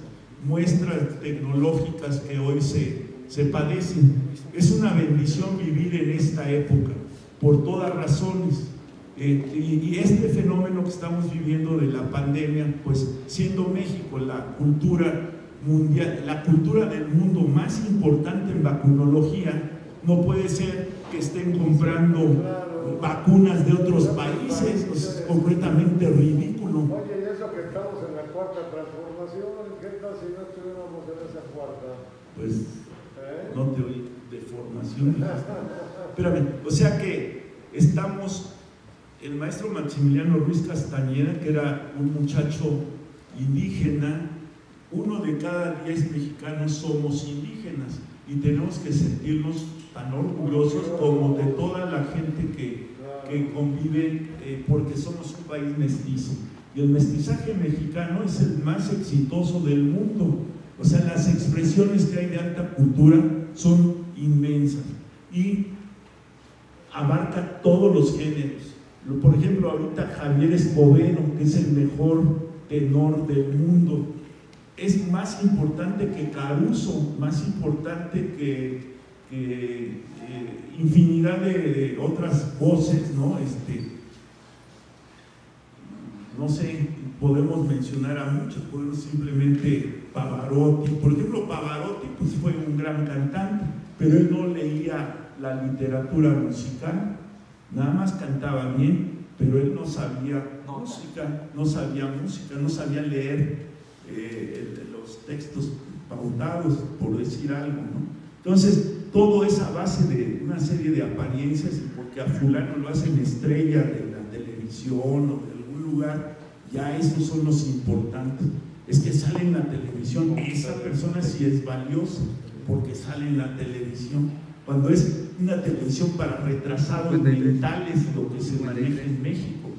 Speaker 1: muestras tecnológicas que hoy se padecen. Es una bendición vivir en esta época, por todas razones. Y este fenómeno que estamos viviendo de la pandemia, pues siendo México la cultura mundial, la cultura del mundo más importante en vacunología, no puede ser que estén comprando vacunas de otros países. Es completamente ridículo.
Speaker 4: Oye, y eso que estamos en la cuarta transformación, ¿qué tal si no estuviéramos en esa cuarta?
Speaker 1: Pues no te oí, deformación. Espérame, o sea que estamos, el maestro Maximiliano Ruiz Castañeda, que era un muchacho indígena, 1 de cada 10 mexicanos somos indígenas, y tenemos que sentirnos tan orgullosos como de toda la gente que convive, porque somos un país mestizo, y el mestizaje mexicano es el más exitoso del mundo. O sea, las expresiones que hay de alta cultura son inmensas y abarca todos los géneros. Por ejemplo, ahorita Javier Escobedo, que es el mejor tenor del mundo, es más importante que Caruso, más importante que infinidad de otras voces, ¿no? No sé, podemos mencionar a muchos, podemos simplemente Pavarotti. Por ejemplo, Pavarotti pues fue un gran cantante, pero él no leía la literatura musical, nada más cantaba bien, pero él no sabía música, no sabía leer los textos pautados, por decir algo, ¿no? Entonces, todo es a base de una serie de apariencias, y porque a fulano lo hacen estrella de la televisión o de algún lugar, ya esos son los importantes. Es que sale en la televisión, esa persona sí es valiosa porque sale en la televisión. Cuando es una televisión para retrasados mentales, lo que se maneja en México,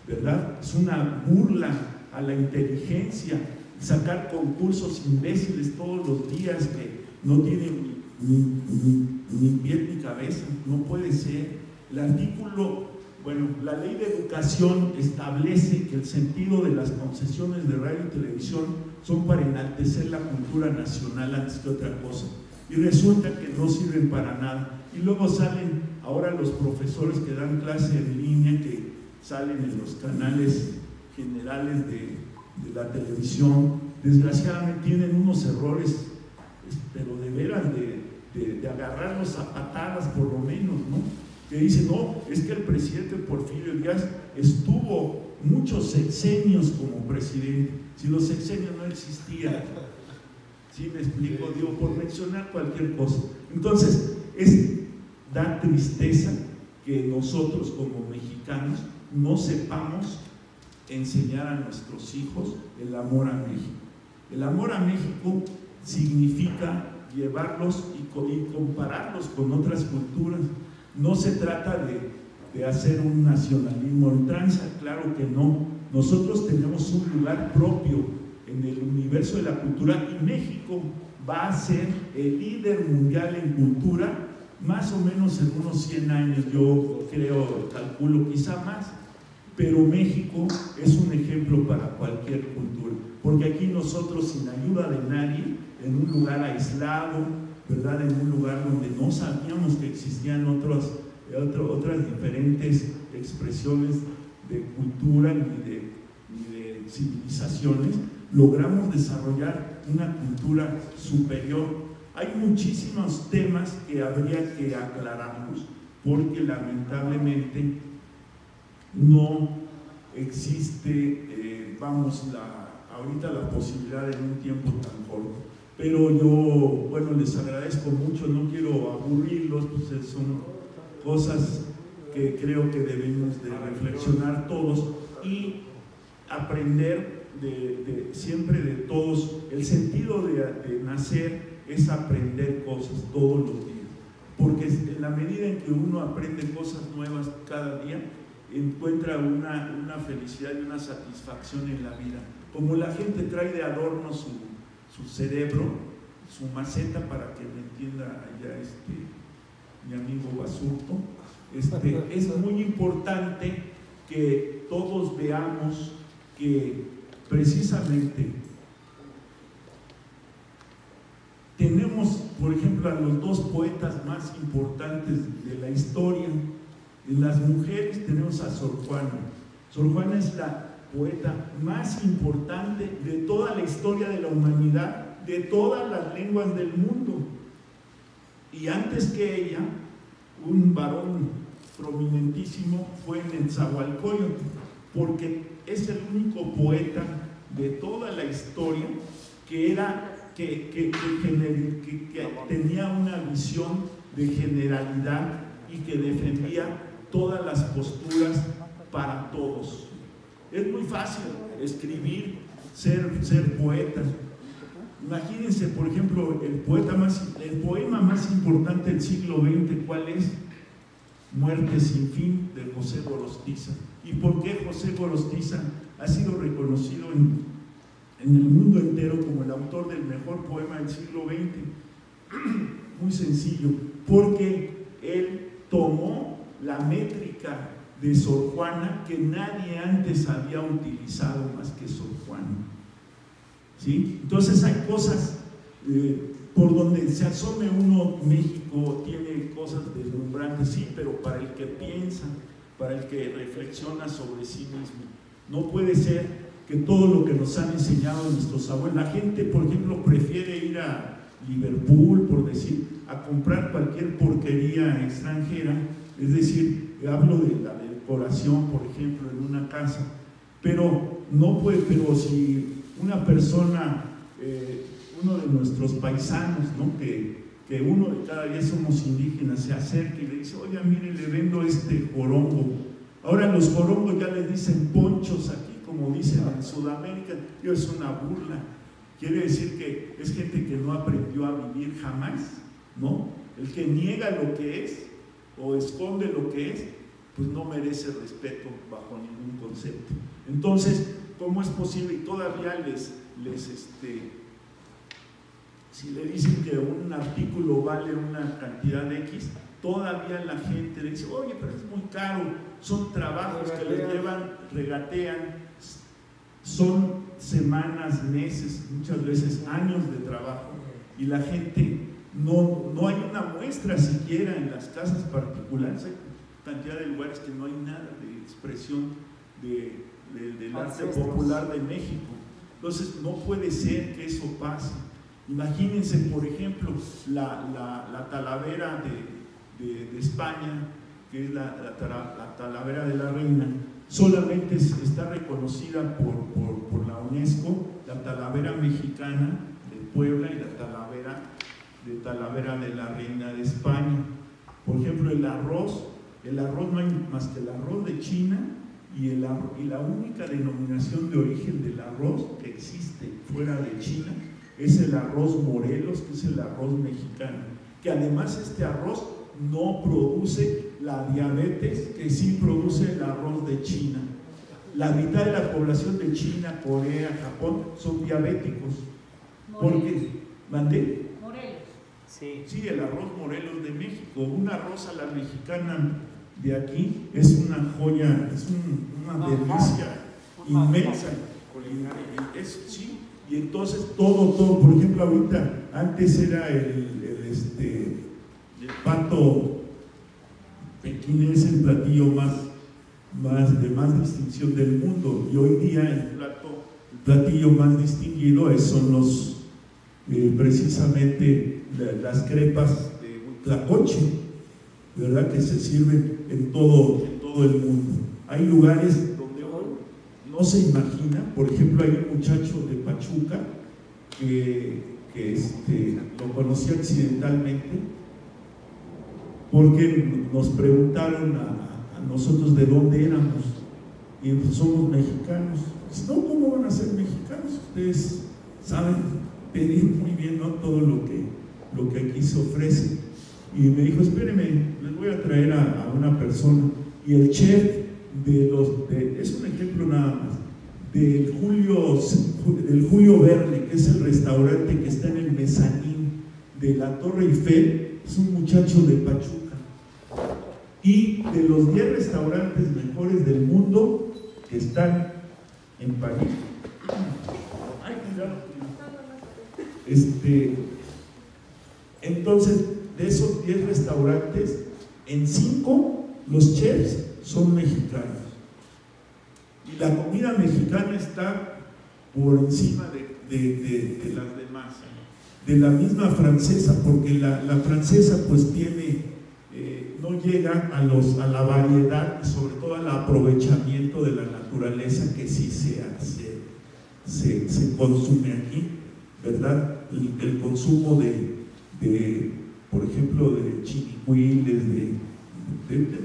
Speaker 1: ¿verdad? Es una burla a la inteligencia, sacar concursos imbéciles todos los días que no tienen ni pie ni cabeza. No puede ser. El artículo, bueno, la ley de educación establece que el sentido de las concesiones de radio y televisión son para enaltecer la cultura nacional antes que otra cosa. Y resulta que no sirven para nada. Y luego salen ahora los profesores que dan clase en línea, que salen en los canales generales de la televisión, desgraciadamente tienen unos errores, pero de veras de agarrarlos a patadas por lo menos, ¿no? Que dicen, no, es que el presidente Porfirio Díaz estuvo muchos sexenios como presidente. Si los sexenios no existían, ¿sí me explico? Digo, por mencionar cualquier cosa. Entonces, da tristeza que nosotros como mexicanos no sepamos enseñar a nuestros hijos el amor a México. El amor a México significa llevarlos y compararlos con otras culturas. No se trata de hacer un nacionalismo a ultranza, claro que no. Nosotros tenemos un lugar propio en el universo de la cultura y México va a ser el líder mundial en cultura más o menos en unos 100 años, yo creo, calculo, quizá más. Pero México es un ejemplo para cualquier cultura, porque aquí nosotros, sin ayuda de nadie, en un lugar aislado, ¿verdad? En un lugar donde no sabíamos que existían otras diferentes expresiones de cultura ni de civilizaciones, logramos desarrollar una cultura superior. Hay muchísimos temas que habría que aclararnos, porque lamentablemente no existe, ahorita la posibilidad en un tiempo tan corto. Pero yo, bueno, les agradezco mucho, no quiero aburrirlos, pues son cosas que creo que debemos de reflexionar todos y aprender siempre de todos. El sentido de nacer es aprender cosas todos los días, porque en la medida en que uno aprende cosas nuevas cada día, encuentra una felicidad y una satisfacción en la vida. Como la gente trae de adorno su cerebro, su maceta, para que me entienda allá mi amigo Basurto, es muy importante que todos veamos que precisamente tenemos, por ejemplo, a los dos poetas más importantes de la historia. En las mujeres tenemos a Sor Juana. Sor Juana es la poeta más importante de toda la historia de la humanidad, de todas las lenguas del mundo. Y antes que ella, un varón prominentísimo fue Netzahualcóyotl, porque es el único poeta de toda la historia que tenía una visión de generalidad y que defendía todas las posturas para todos. Es muy fácil escribir, ser poeta. Imagínense, por ejemplo, el poema más importante del siglo XX, ¿cuál es? Muerte sin fin, de José Gorostiza. ¿Y por qué José Gorostiza ha sido reconocido en el mundo entero como el autor del mejor poema del siglo XX? Muy sencillo, porque él tomó la métrica de Sor Juana, que nadie antes había utilizado más que Sor Juana, ¿sí? Entonces hay cosas por donde se asome uno. México tiene cosas deslumbrantes, sí, pero para el que piensa, para el que reflexiona sobre sí mismo. No puede ser que todo lo que nos han enseñado nuestros abuelos, la gente, por ejemplo, prefiere ir a Liverpool, por decir, a comprar cualquier porquería extranjera. Es decir, hablo de la decoración, por ejemplo, en una casa, pero no puede. Pero si una persona, uno de nuestros paisanos, ¿no? que uno de cada 10 somos indígenas, se acerca y le dice, oiga, mire, le vendo este jorongo. Ahora los jorongos ya les dicen ponchos aquí, como dicen en Sudamérica. Es una burla. Quiere decir que es gente que no aprendió a vivir jamás, ¿no? El que niega lo que es o esconde lo que es, pues no merece respeto bajo ningún concepto. Entonces, ¿cómo es posible? Y todavía si le dicen que un artículo vale una cantidad X, todavía la gente le dice, oye, pero es muy caro, son trabajos que les llevan, regatean, son semanas, meses, muchas veces años de trabajo, y la gente no hay una muestra siquiera en las casas particulares. Hay cantidad de lugares que no hay nada de expresión del arte popular de México. Entonces no puede ser que eso pase. Imagínense, por ejemplo, la Talavera de España, que es la Talavera de la Reina, solamente está reconocida por la UNESCO, la Talavera Mexicana de Puebla y la Talavera de la Reina de España. Por ejemplo, el arroz no hay más que el arroz de China, y la única denominación de origen del arroz que existe fuera de China es el arroz Morelos, que es el arroz mexicano, que además este arroz no produce la diabetes que sí produce el arroz de China. La mitad de la población de China, Corea, Japón son diabéticos. Porque, ¿mandé?
Speaker 5: Morelos.
Speaker 1: Sí, el arroz Morelos de México. Un arroz a la mexicana de aquí es una joya, es una delicia inmensa. Sí, y entonces todo, por ejemplo, ahorita, antes era el pato pequinés, el platillo de más distinción del mundo, y hoy día el platillo más distinguido son los precisamente las crepas de Huitlacoche, ¿verdad? Que se sirven en todo el mundo. Hay lugares donde uno no se imagina. Por ejemplo, hay un muchacho de Pachuca que lo conocí accidentalmente porque nos preguntaron a nosotros de dónde éramos, y pues somos mexicanos. No, ¿cómo van a ser mexicanos? Ustedes saben pedir muy bien, ¿no?, todo lo que aquí se ofrece. Y me dijo, espérenme, les voy a traer a una persona. Y el chef es un ejemplo nada más, del Julio Verne, que es el restaurante que está en el mezanín de la Torre Eiffel, es un muchacho de Pachuca. Y de los 10 restaurantes mejores del mundo que están en París. Ay, cuidado. Entonces, de esos 10 restaurantes, en 5 los chefs son mexicanos. Y la comida mexicana está por encima de las demás. De la misma francesa, porque la francesa pues tiene, no llega a la variedad y sobre todo al aprovechamiento de la naturaleza que sí se consume aquí, ¿verdad? El consumo por ejemplo, de chinicuiles, de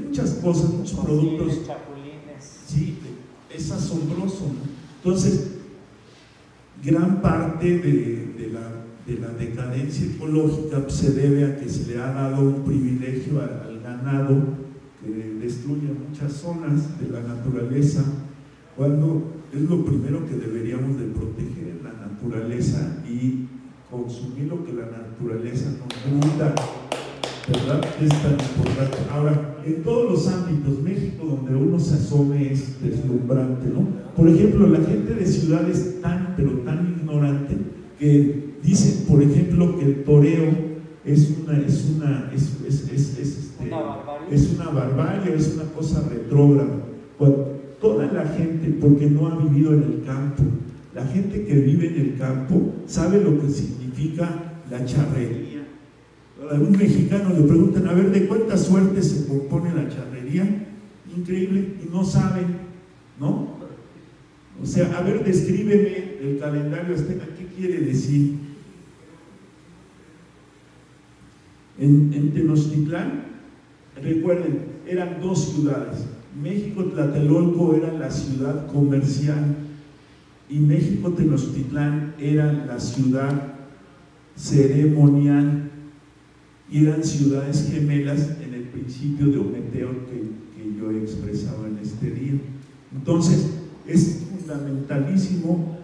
Speaker 1: muchas cosas, muchos productos.
Speaker 3: Chapulines.
Speaker 1: Sí, es asombroso, ¿no? Entonces, gran parte de la decadencia ecológica se debe a que se le ha dado un privilegio al ganado que destruye muchas zonas de la naturaleza, cuando es lo primero que deberíamos de proteger, la naturaleza, y consumir lo que la naturaleza nos brinda, ¿verdad? Es tan importante. Ahora, en todos los ámbitos, México, donde uno se asome, es deslumbrante, ¿no? Por ejemplo, la gente de ciudades pero tan ignorante, que dicen, por ejemplo, que el toreo es una barbarie, es una cosa retrógrada. Cuando toda la gente, porque no ha vivido en el campo, la gente que vive en el campo sabe lo que significa la charrería. A un mexicano le preguntan, a ver, ¿de cuántas suertes se compone la charrería? Increíble, y no saben, ¿no? O sea, a ver, descríbeme el calendario azteca, ¿qué quiere decir? En Tenochtitlán, recuerden, eran 2 ciudades. México Tlatelolco era la ciudad comercial y México Tenochtitlán era la ciudad ceremonial, y eran ciudades gemelas en el principio de Ometeo que yo he expresado en este día. Entonces, es fundamentalísimo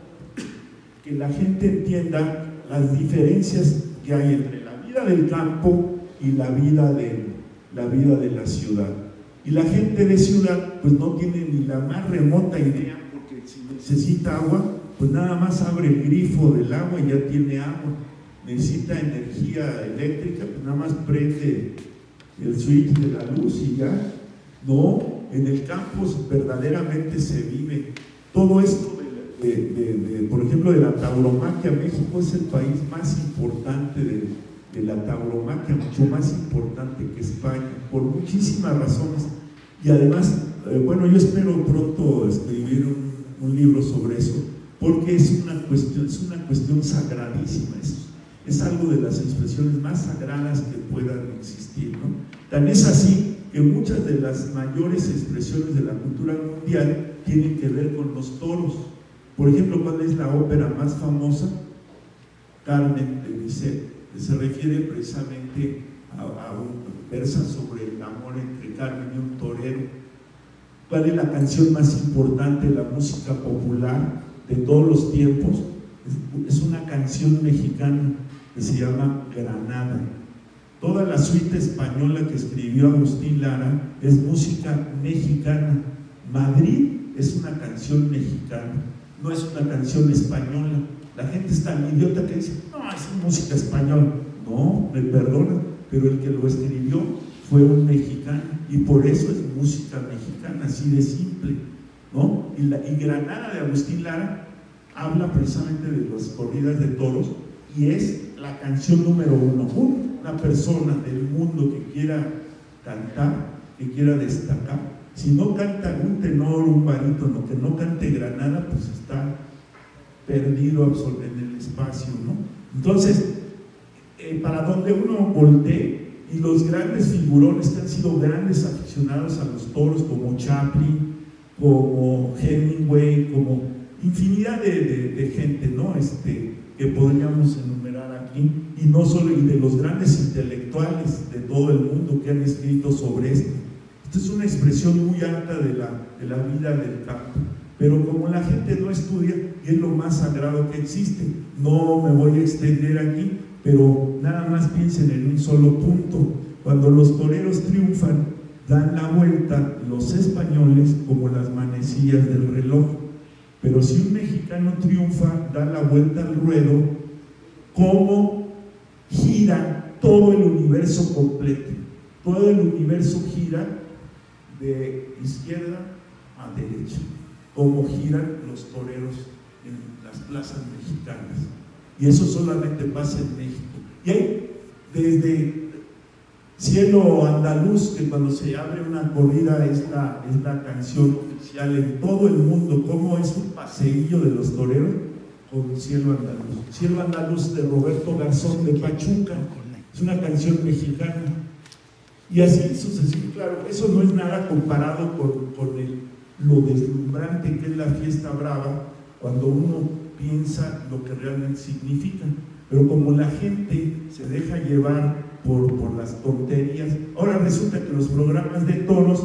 Speaker 1: que la gente entienda las diferencias que hay entre la vida del campo y la vida la vida de la ciudad. Y la gente de ciudad pues no tiene ni la más remota idea, porque si necesita agua, pues nada más abre el grifo del agua y ya tiene agua. Necesita energía eléctrica, pues nada más prende el switch de la luz y ya. No, en el campus verdaderamente se vive todo esto por ejemplo, de la tauromaquia. México es el país más importante de la tauromaquia, mucho más importante que España, por muchísimas razones. Y además, bueno, yo espero pronto escribir un libro sobre eso, porque es una cuestión sagradísima. Es algo de las expresiones más sagradas que puedan existir, ¿no? Tan es así que muchas de las mayores expresiones de la cultura mundial tienen que ver con los toros. Por ejemplo, ¿cuál es la ópera más famosa? Carmen de Bizet, que se refiere precisamente versa sobre el amor entre Carmen y un torero. ¿Cuál es la canción más importante de la música popular de todos los tiempos? Es una canción mexicana que se llama Granada. Toda la suite española que escribió Agustín Lara es música mexicana. Madrid es una canción mexicana, no es una canción española. La gente es tan idiota que dice, no, es música española. No, me perdona, pero el que lo escribió fue un mexicano, y por eso es música mexicana, así de simple, ¿no? Y Granada de Agustín Lara habla precisamente de las corridas de toros, y es la canción número 1. Una persona del mundo que quiera cantar, que quiera destacar, si no canta un tenor, un barítono, que no cante Granada, pues está perdido en el espacio, ¿no? Entonces, para donde uno voltee, y los grandes figurones que han sido grandes aficionados a los toros, como Chaplin, como Hemingway, como infinidad de gente, ¿no? Que podríamos enumerar aquí, y no solo, y de los grandes intelectuales de todo el mundo que han escrito sobre esto. Esto es una expresión muy alta de la vida del campo, pero como la gente no estudia, y es lo más sagrado que existe, no me voy a extender aquí, pero nada más piensen en un solo punto. Cuando los toreros triunfan, dan la vuelta los españoles como las manecillas del reloj, pero si un mexicano triunfa, da la vuelta al ruedo como gira todo el universo completo. Todo el universo gira de izquierda a derecha, como giran los toreros en las plazas mexicanas. Y eso solamente pasa en México. Y hay desde Cielo Andaluz, que cuando se abre una corrida es la canción oficial en todo el mundo, como es un paseillo de los toreros con Cielo Andaluz. Cielo Andaluz de Roberto Garzón de Pachuca, es una canción mexicana. Y así sucesivamente. Claro, eso no es nada comparado con lo deslumbrante que es la fiesta brava, cuando uno piensa lo que realmente significa. Pero como la gente se deja llevar por las tonterías, ahora resulta que los programas de toros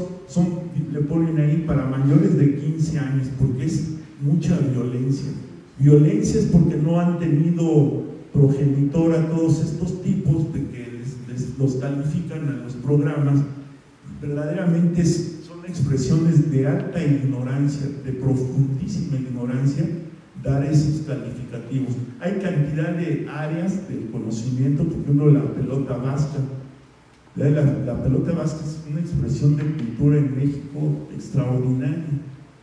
Speaker 1: le ponen ahí para mayores de 15 años, porque es mucha violencia. Violencia es porque no han tenido progenitora todos estos tipos de que los califican a los programas. Verdaderamente son expresiones de alta ignorancia, de profundísima ignorancia, dar esos calificativos. Hay cantidad de áreas del conocimiento, por ejemplo la pelota vasca. La pelota vasca es una expresión de cultura en México extraordinaria,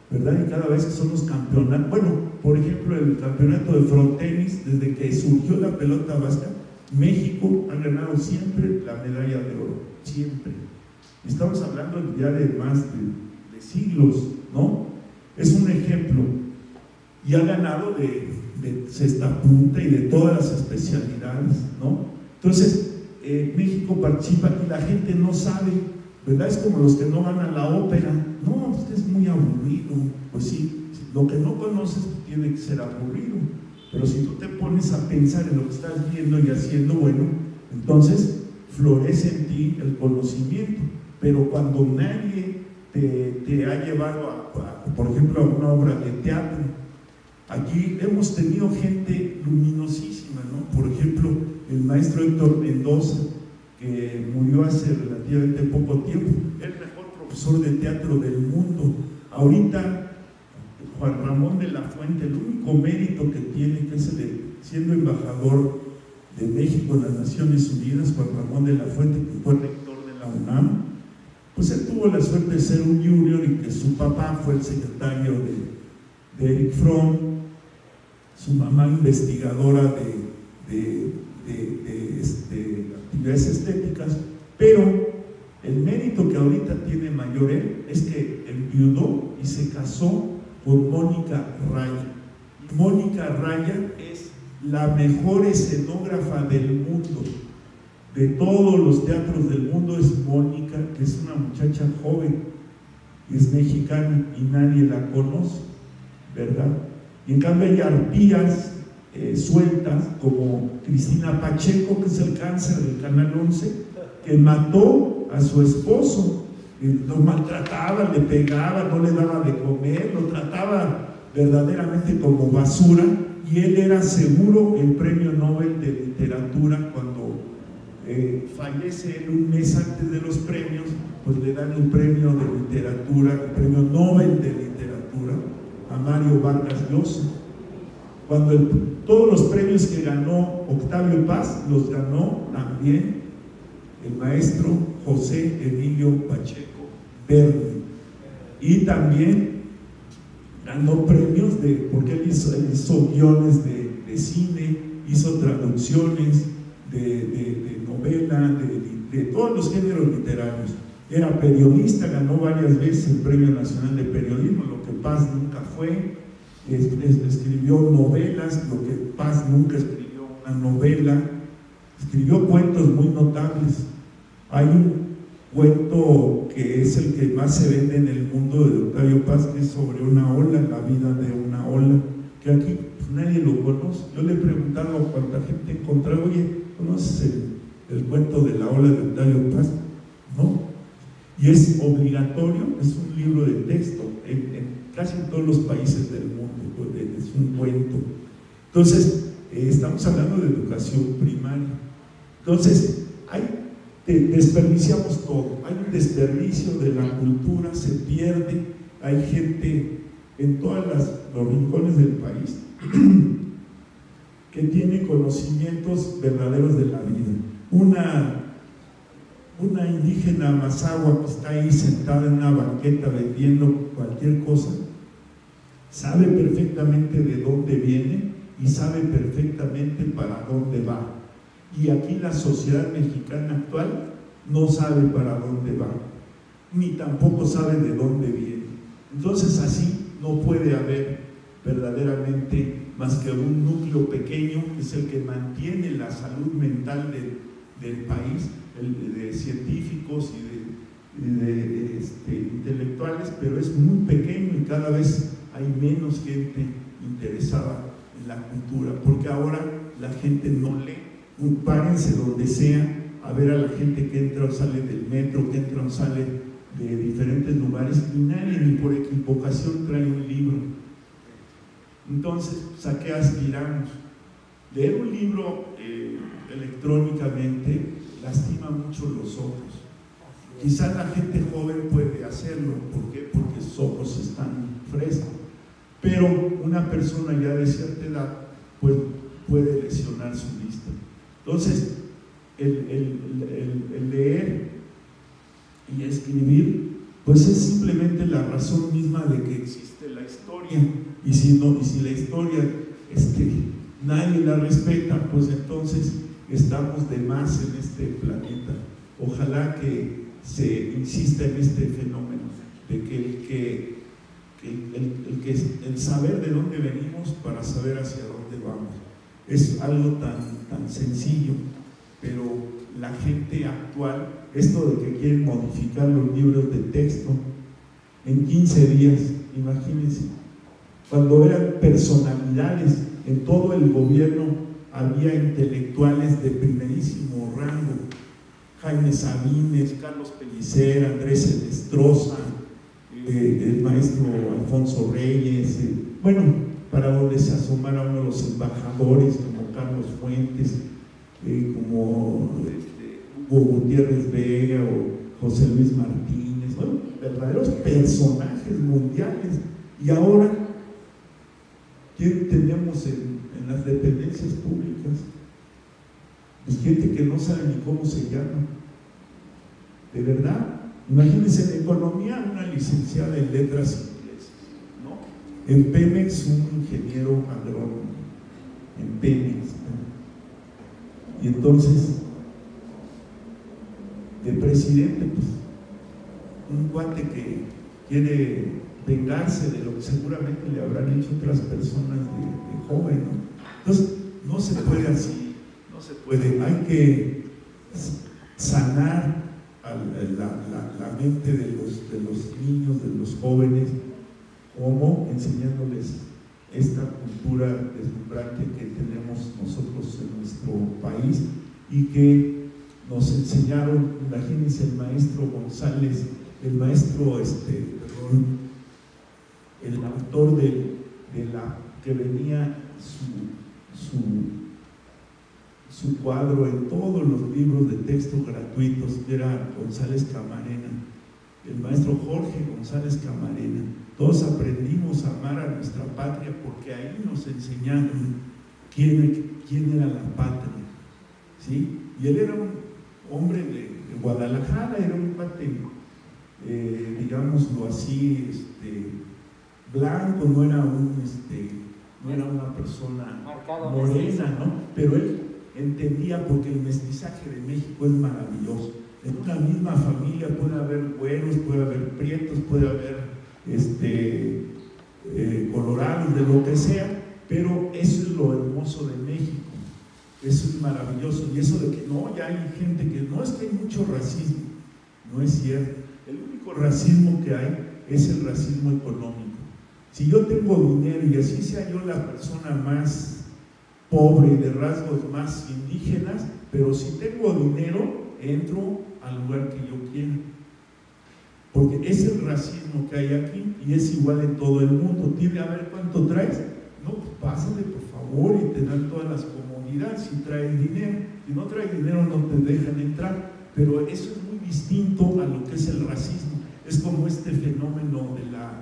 Speaker 1: ¿verdad? Y cada vez que son los campeonatos, bueno, por ejemplo el campeonato de frontenis, desde que surgió la pelota vasca, México ha ganado siempre la medalla de oro, siempre. Estamos hablando ya de más de siglos, ¿no? Es un ejemplo. Y ha ganado de cesta punta y de todas las especialidades, ¿no? Entonces, México participa y la gente no sabe, ¿verdad? Es como los que no van a la ópera. No, usted es muy aburrido. Pues sí, lo que no conoces tiene que ser aburrido. Pero si tú te pones a pensar en lo que estás viendo y haciendo, bueno, entonces florece en ti el conocimiento. Pero cuando nadie te ha llevado por ejemplo, a una obra de teatro, aquí hemos tenido gente luminosísima, ¿no? Por ejemplo, el maestro Héctor Mendoza,
Speaker 5: que murió hace relativamente poco tiempo, el mejor profesor de teatro del mundo. Ahorita Juan Ramón de la Fuente, el único mérito que tiene, que es el de siendo embajador de México en las Naciones Unidas, Juan Ramón de la Fuente, que fue rector de la UNAM, pues él tuvo la suerte de ser un junior y que su papá fue el secretario de Erich Fromm, su mamá investigadora de actividades estéticas, pero el mérito que ahorita tiene mayor él es que enviudó y se casó con Mónica Raya. Mónica Raya es la mejor escenógrafa del mundo, de todos los teatros del mundo. Es Mónica, que es una muchacha joven, es mexicana y nadie la conoce, ¿verdad? Y en cambio hay arpías sueltas como Cristina Pacheco, que es el cáncer del Canal 11, que mató a su esposo, lo maltrataba, le pegaba, no le daba de comer, lo trataba verdaderamente como basura, y él era seguro el premio Nobel de Literatura. Cuando fallece él un mes antes de los premios, pues le dan el premio de literatura, el premio Nobel de Literatura a Mario Vargas Llosa. Cuando todos los premios que ganó Octavio Paz los ganó también el maestro José Emilio Pacheco Berni, y también ganó premios porque él hizo guiones de cine, hizo traducciones de novela, de todos los géneros literarios. Era periodista, ganó varias veces el Premio Nacional de Periodismo, lo que Paz nunca fue. Escribió novelas, lo que Paz nunca escribió una novela. Escribió cuentos muy notables. Hay un cuento que es el que más se vende en el mundo de Octavio Paz, que es sobre una ola, la vida de una ola, que aquí pues, nadie lo conoce. Yo le he preguntado a cuánta gente encontraba, oye, ¿conoces el cuento de la ola de Octavio Paz? No. Y es obligatorio, es un libro de texto en casi todos los países del mundo, es un cuento. Entonces, estamos hablando de educación primaria. Entonces, desperdiciamos todo, hay un desperdicio de la cultura, se pierde, hay gente en todos los rincones del país que tiene conocimientos verdaderos de la vida. Una indígena mazahua que está ahí sentada en una banqueta vendiendo cualquier cosa, sabe perfectamente de dónde viene y sabe perfectamente para dónde va. Y aquí la sociedad mexicana actual no sabe para dónde va, ni tampoco sabe de dónde viene. Entonces así no puede haber verdaderamente más que un núcleo pequeño, que es el que mantiene la salud mental del país, de científicos y de intelectuales, pero es muy pequeño y cada vez hay menos gente interesada en la cultura, porque ahora la gente no lee. Párense donde sea a ver a la gente que entra o sale del metro, que entra o sale de diferentes lugares, y nadie ni por equivocación trae un libro. Entonces, ¿a qué aspiramos? Leer un libro electrónicamente lastima mucho los ojos. Quizás la gente joven puede hacerlo, ¿por qué? Porque sus ojos están frescos, pero una persona ya de cierta edad pues, puede lesionar su vista. Entonces, el leer y escribir, pues es simplemente la razón misma de que existe la historia. Y si la historia nadie la respeta, pues entonces estamos de más en este planeta. Ojalá que se insista en este fenómeno de que el saber de dónde venimos para saber hacia dónde vamos. Es algo tan sencillo, pero la gente actual, esto de que quieren modificar los libros de texto en 15 días, imagínense, cuando eran personalidades en todo el gobierno, había intelectuales de primerísimo rango, Jaime Sabines, Carlos Pellicer, Andrés Enestrosa, el maestro Alfonso Reyes, para donde se asomara uno de los embajadores como Carlos Fuentes, como Hugo Gutiérrez Vega o José Luis Martínez, bueno, verdaderos personajes mundiales. Y ahora, ¿quién tenemos en las dependencias públicas? Pues gente que no sabe ni cómo se llama. De verdad, imagínense en economía una licenciada en letras inglesas, ¿no? En Pemex un ingeniero agrónomo, en Pemex, ¿no? Y entonces, de presidente, pues, un cuate que quiere vengarse de lo que seguramente le habrán hecho otras personas de joven, ¿no? Entonces, no se puede así, no se puede, hay que sanar la mente de los niños, de los jóvenes, como enseñándoles esta cultura deslumbrante que tenemos nosotros en nuestro país y que nos enseñaron. Imagínense el maestro González, el maestro, el autor de la que venía su cuadro en todos los libros de texto gratuitos, que era González Camarena, el maestro Jorge González Camarena. Todos aprendimos a amar a nuestra patria porque ahí nos enseñaron quién era la patria, ¿sí? Y él era un hombre de Guadalajara, era un cuate, digámoslo así, blanco, no era una persona morena, ¿no? Pero él entendía, porque el mestizaje de México es maravilloso. En una misma familia puede haber güeros, puede haber prietos, puede haber colorados, de lo que sea, pero eso es lo hermoso de México. Eso es maravilloso. Y eso de que no, ya hay gente que no, es que hay mucho racismo. No es cierto. El único racismo que hay es el racismo económico. Si yo tengo dinero, y así sea yo la persona más pobre y de rasgos más indígenas, pero si tengo dinero, entro al lugar que yo quiera. Porque es el racismo que hay aquí y es igual en todo el mundo. Tiene a ver cuánto traes. No, pues pásale por favor y te dan todas las comodidades si traes dinero. Si no traes dinero no te dejan entrar. Pero eso es muy distinto a lo que es el racismo. Es como este fenómeno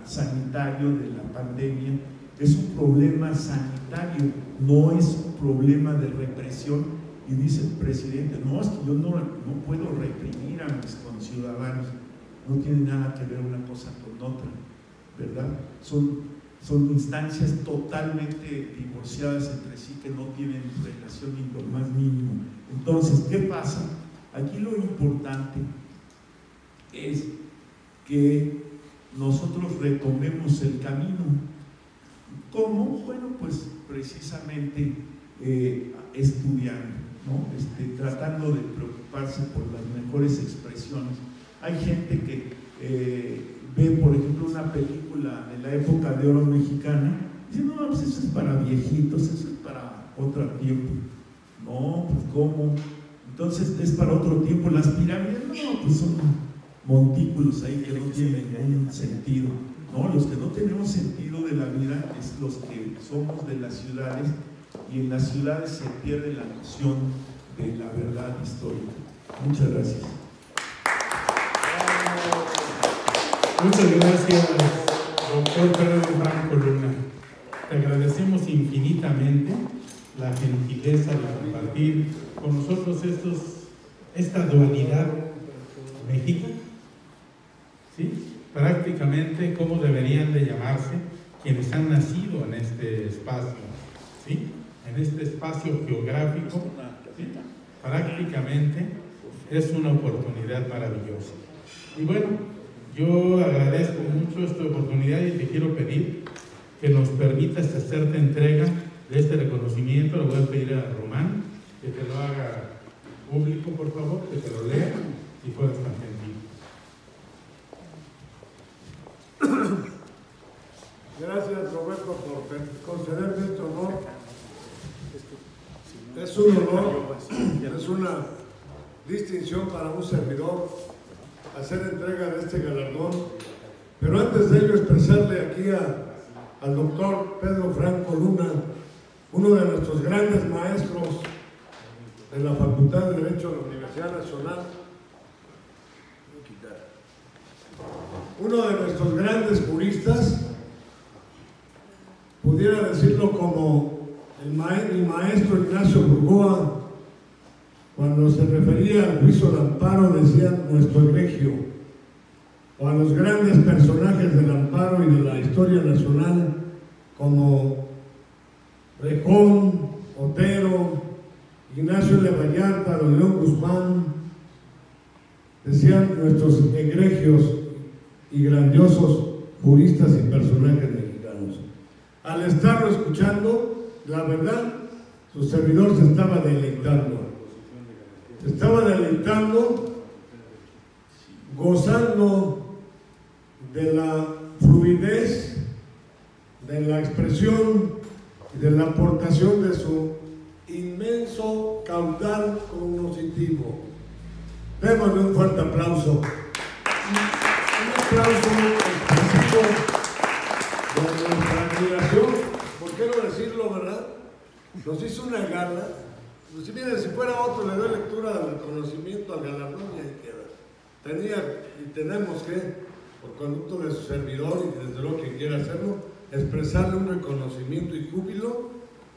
Speaker 5: sanitario de la pandemia. Es un problema sanitario, no es un problema de represión. Y dice el presidente, no, es que yo no puedo reprimir a mis conciudadanos. No tiene nada que ver una cosa con otra, ¿verdad? Son instancias totalmente divorciadas entre sí, que no tienen relación ni lo más mínimo. Entonces, ¿qué pasa? Aquí lo importante es que nosotros retomemos el camino. ¿Cómo? Bueno, pues precisamente estudiando, ¿no? Tratando de preocuparse por las mejores expresiones. Hay gente que ve, por ejemplo, una película de la época de oro mexicana y dice, no, pues eso es para viejitos, eso es para otro tiempo. No, pues ¿cómo? Entonces es para otro tiempo. Las pirámides, no, pues son montículos ahí que no tienen ningún sentido. No, los que no tenemos sentido de la vida es los que somos de las ciudades, y en las ciudades se pierde la noción de la verdad histórica. Muchas gracias.
Speaker 2: Muchas gracias, doctor Pedro Franco Luna. Te agradecemos infinitamente la gentileza de compartir con nosotros esta dualidad mexicana, ¿sí? Prácticamente cómo deberían de llamarse quienes han nacido en este espacio, ¿sí? En este espacio geográfico, ¿sí? Prácticamente es una oportunidad maravillosa. Y bueno, yo agradezco mucho esta oportunidad y te quiero pedir que nos permitas hacerte entrega de este reconocimiento. Le voy a pedir a Román que te lo haga público, por favor, que te lo lea, si fueras tan gentil.
Speaker 4: Gracias, Roberto, por concederme este honor. Es un honor, es una distinción para un servidor hacer entrega de este galardón, pero antes de ello expresarle aquí al doctor Pedro Franco Luna, uno de nuestros grandes maestros de la Facultad de Derecho de la Universidad Nacional. Uno de nuestros grandes juristas, pudiera decirlo como el maestro Ignacio Burgoa, cuando se refería al juicio de amparo, decía nuestro egregio, o a los grandes personajes del amparo y de la historia nacional, como Rejón, Otero, Ignacio de Vallarta, Don León Guzmán, decían nuestros egregios y grandiosos juristas y personajes mexicanos. Al estarlo escuchando, la verdad, su servidor se estaba deleitando. Se estaba deleitando, gozando de la fluidez, de la expresión y de la aportación de su inmenso caudal cognitivo. Démosle un fuerte aplauso. Un aplauso expresivo de nuestra admiración. ¿Por qué no decirlo, verdad? Nos hizo una gala. Pues, si fuera otro, le doy lectura del reconocimiento al galardón y ahí queda. Tenía y tenemos que, por conducto de su servidor y desde luego quien quiera hacerlo, expresarle un reconocimiento y júbilo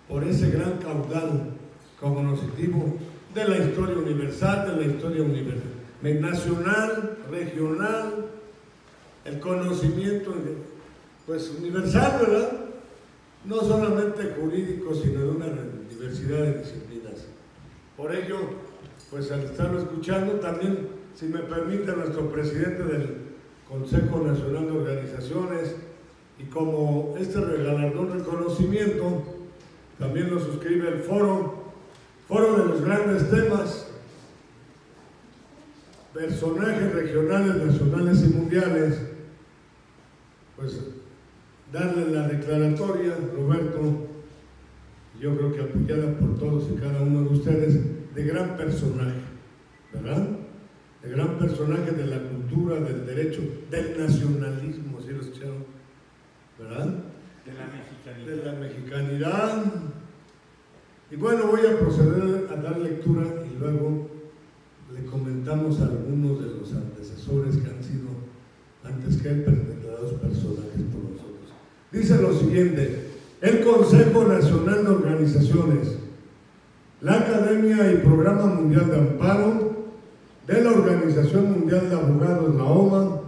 Speaker 4: por ese gran caudal cognitivo de la historia universal, de la historia nacional, regional, el conocimiento pues universal, ¿verdad? No solamente jurídico, sino de una diversidad de disciplinas. Por ello, pues al estarlo escuchando, también, si me permite, nuestro presidente del Consejo Nacional de Organizaciones, y como este galardón reconocimiento, también lo suscribe el Foro de los grandes temas, personajes regionales, nacionales y mundiales, pues darle la declaratoria, Roberto, yo creo que apoyada por todos y cada uno de ustedes, de gran personaje, ¿verdad? De gran personaje de la cultura, del derecho, del nacionalismo, ¿sí lo escucharon? ¿Verdad? De la mexicanidad. Y bueno, voy a proceder a dar lectura y luego le comentamos a algunos de los antecesores que han sido, antes que él, declarados personajes por nosotros. Dice lo siguiente: el Consejo Nacional de Organizaciones, la Academia y Programa Mundial de Amparo de la Organización Mundial de Abogados, la OMA,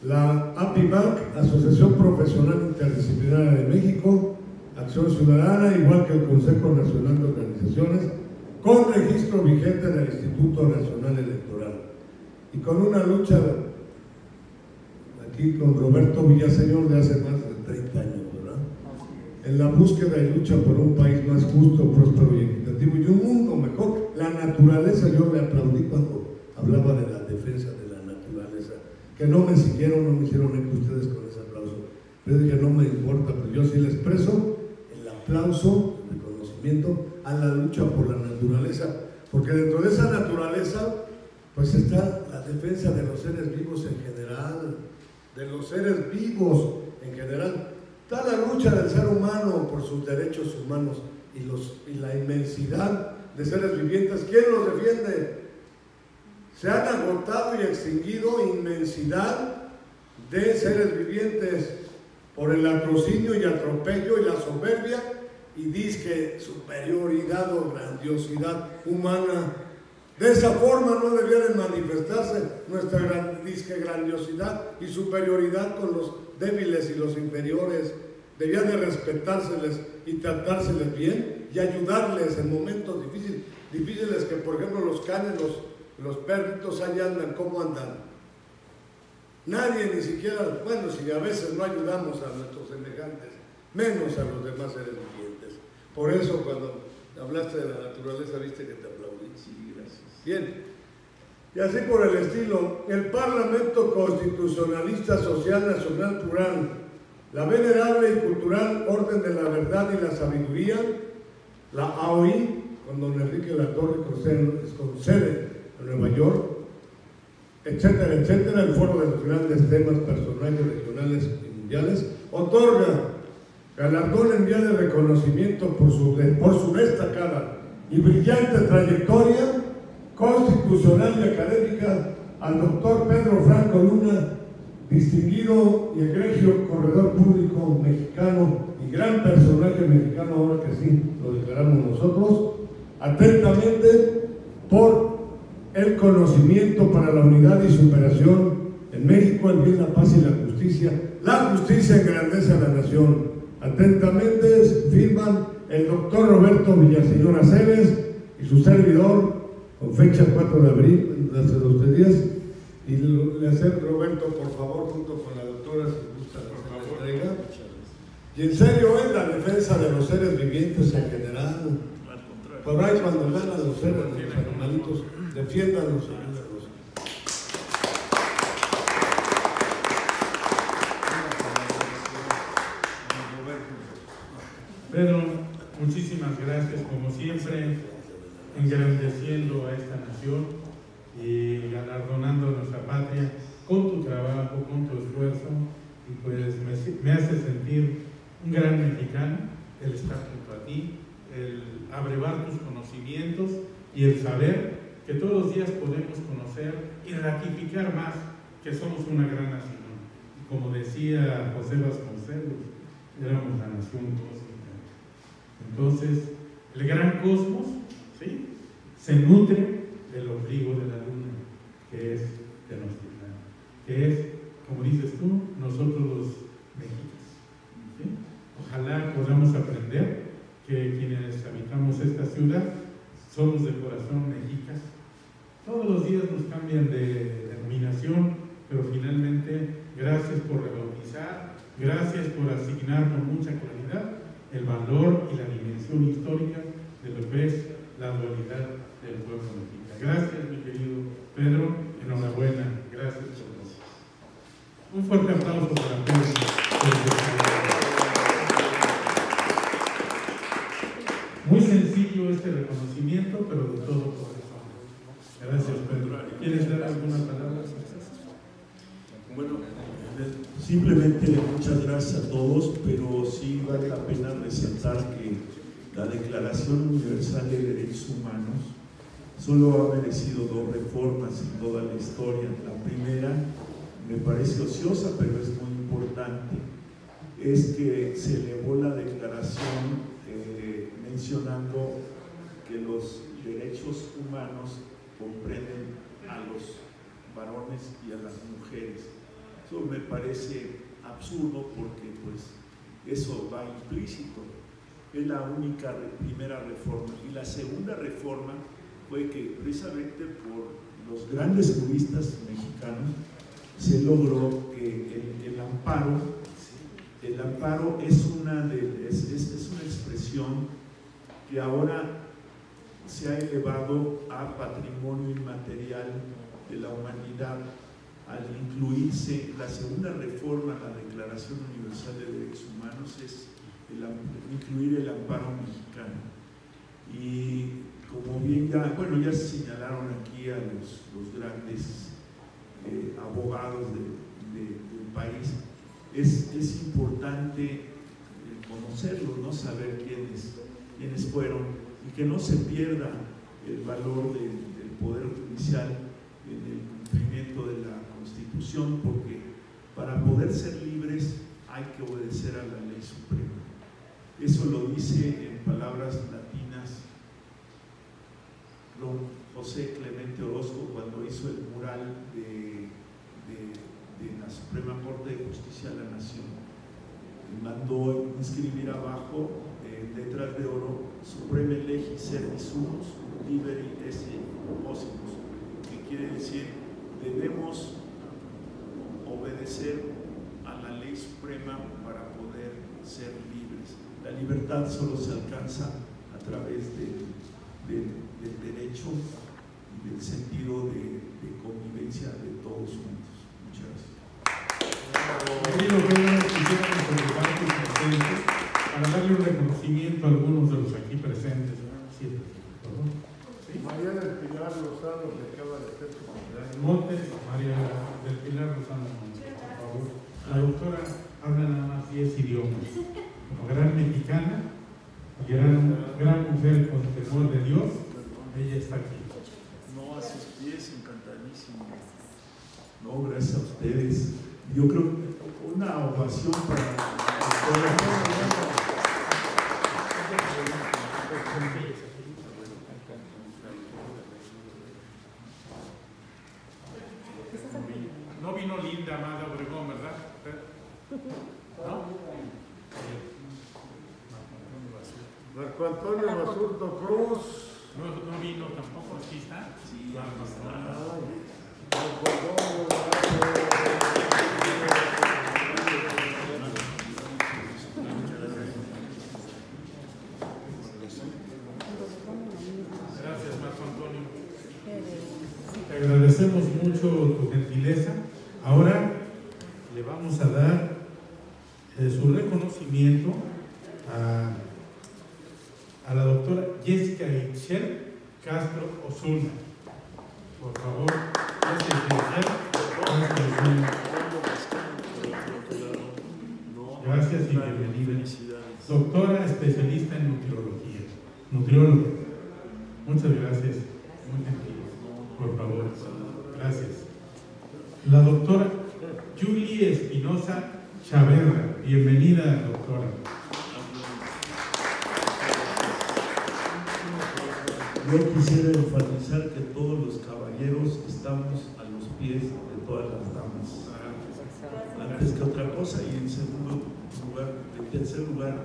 Speaker 4: la APIMAC, Asociación Profesional Interdisciplinaria de México, Acción Ciudadana, igual que el Consejo Nacional de Organizaciones, con registro vigente en el Instituto Nacional Electoral. Y con una lucha aquí con Roberto Villaseñor de hace más de 30 años, ¿verdad? En la búsqueda y lucha por un país más justo, próspero y equitativo y un mundo mejor. La naturaleza, yo le aplaudí cuando hablaba de la defensa de la naturaleza, que no me siguieron, no me hicieron eco ustedes con ese aplauso. Yo dije, no me importa, pero yo sí le expreso el aplauso, el reconocimiento a la lucha por la naturaleza, porque dentro de esa naturaleza pues está la defensa de los seres vivos en general, de los seres vivos en general. Está la lucha del ser humano por sus derechos humanos y la inmensidad de seres vivientes. ¿Quién los defiende? Se han agotado y extinguido inmensidad de seres vivientes por el latrocinio y atropello y la soberbia y disque superioridad o grandiosidad humana. De esa forma no debía de manifestarse nuestra disque grandiosidad y superioridad con los débiles y los inferiores. Debía de respetárseles y tratárseles bien y ayudarles en momentos difíciles que, por ejemplo, los canes, los perritos ahí andan, ¿cómo andan? Nadie, ni siquiera, bueno, si a veces no ayudamos a nuestros semejantes, menos a los demás seres vivientes. Por eso cuando hablaste de la naturaleza, viste que te aplaudí. Sí, gracias. Bien, y así por el estilo, el Parlamento Constitucionalista Social Nacional Plural, la Venerable y Cultural Orden de la Verdad y la Sabiduría, la AOI, con don Enrique Latorre, con sede en Nueva York, etcétera, etcétera, el Foro de los Grandes Temas, Personajes Regionales y Mundiales, otorga galardón en vía de reconocimiento por su destacada y brillante trayectoria constitucional y académica al doctor Pedro Franco Luna, distinguido y egregio corredor público mexicano y gran personaje mexicano, ahora que sí lo declaramos nosotros, atentamente por el conocimiento para la unidad y superación en México, el bien, la paz y la justicia. La justicia engrandece a la nación. Atentamente firman el doctor Roberto Villaseñor Aceves y su servidor, con fecha 4 de abril, hace 2 días. Y le hacer, Roberto, por favor, junto con la doctora, si gusta, la entrega. Y en serio es la defensa de los seres vivientes en general. Por ahí cuando ganan los seres, los animalitos, defiéndanlos, ayúdenlos.
Speaker 2: Pedro, muchísimas gracias, como siempre, engrandeciendo a esta nación y galardonando a nuestra patria con tu trabajo, con tu esfuerzo, y pues me hace sentir un gran mexicano el estar junto a ti, el abrevar tus conocimientos y el saber que todos los días podemos conocer y ratificar más que somos una gran nación. Como decía José Vasconcelos, éramos la nación cósmica. Entonces, el gran cosmos, ¿sí?, se nutre del ombligo de la luna, que es Tenochtitlán, que es, como dices tú, nosotros los mexicas, ¿sí? Ojalá podamos aprender que quienes habitamos esta ciudad somos de corazón mexicas. Todos los días nos cambian de denominación, pero finalmente, gracias por rebautizar, gracias por asignar con mucha claridad el valor y la dimensión histórica de lo que es la dualidad del pueblo mexicano. Gracias, mi querido Pedro, enhorabuena, gracias por todo. Un fuerte aplauso para Pedro. Muy sencillo este reconocimiento, pero de todo corazón. Gracias, Pedro. ¿Quieres dar alguna palabra?
Speaker 5: Bueno, simplemente muchas gracias a todos, pero sí vale la pena resaltar que la Declaración Universal de Derechos Humanos solo ha merecido 2 reformas en toda la historia. La primera me parece ociosa, pero es muy importante, es que se elevó la declaración mencionando que los derechos humanos comprenden a los varones y a las mujeres. Eso me parece absurdo porque pues eso va implícito. Es la única primera reforma. Y la segunda reforma fue que precisamente por los grandes juristas mexicanos se logró que el amparo es una expresión que ahora se ha elevado a patrimonio inmaterial de la humanidad al incluirse la segunda reforma a la Declaración Universal de Derechos Humanos, es incluir el amparo mexicano. Y como bien ya se señalaron aquí a los grandes abogados del país, es importante conocerlos, ¿no? Saber quiénes fueron, y que no se pierda el valor del Poder Judicial en el cumplimiento de la Constitución, porque para poder ser libres hay que obedecer a la ley suprema. Eso lo dice en palabras latinas don José Clemente Orozco cuando hizo el mural de la Suprema Corte de Justicia de la Nación. Mandó inscribir abajo, letras de oro, Supreme Legis Servicius Liberi Esse Opposimus, que quiere decir, debemos obedecer a la ley suprema para poder ser libres. La libertad solo se alcanza a través del derecho y del sentido de convivencia de todos juntos. Muchas gracias.
Speaker 2: Para darle un reconocimiento a algunos de los aquí presentes. Sí, por favor. ¿Sí?
Speaker 4: María del Pilar Lozano, que acaba de ser su cumpleaños.
Speaker 2: Montes, María del Pilar Lozano, por favor. La doctora habla nada más 10 idiomas. Como gran mexicana, gran mujer con amor de Dios, ella está aquí.
Speaker 1: No, a sus pies, encantadísimo.
Speaker 5: No, gracias a ustedes. Yo creo que una ovación para
Speaker 2: No vino Linda Amanda Obregón, ¿verdad? ¿No?
Speaker 4: Marco Antonio Basurto Cruz.
Speaker 2: No vino tampoco, aquí está.
Speaker 1: Sí,
Speaker 2: Gracias, Marco Antonio. Te agradecemos mucho tu gentileza. Ahora le vamos a dar su reconocimiento a la doctora Jessica Itzel Castro Osuna. Por favor, Jessica Itzel Castro Osuna. Gracias y bienvenida. Doctora especialista en nutrióloga. Muchas gracias. Muy gentil. Por favor. Gracias. La doctora Julie Espinosa Chaverra. Bienvenida, doctora.
Speaker 5: Yo quisiera enfatizar que todos los caballeros estamos a los pies de todas las damas. Antes que otra cosa, y en tercer lugar,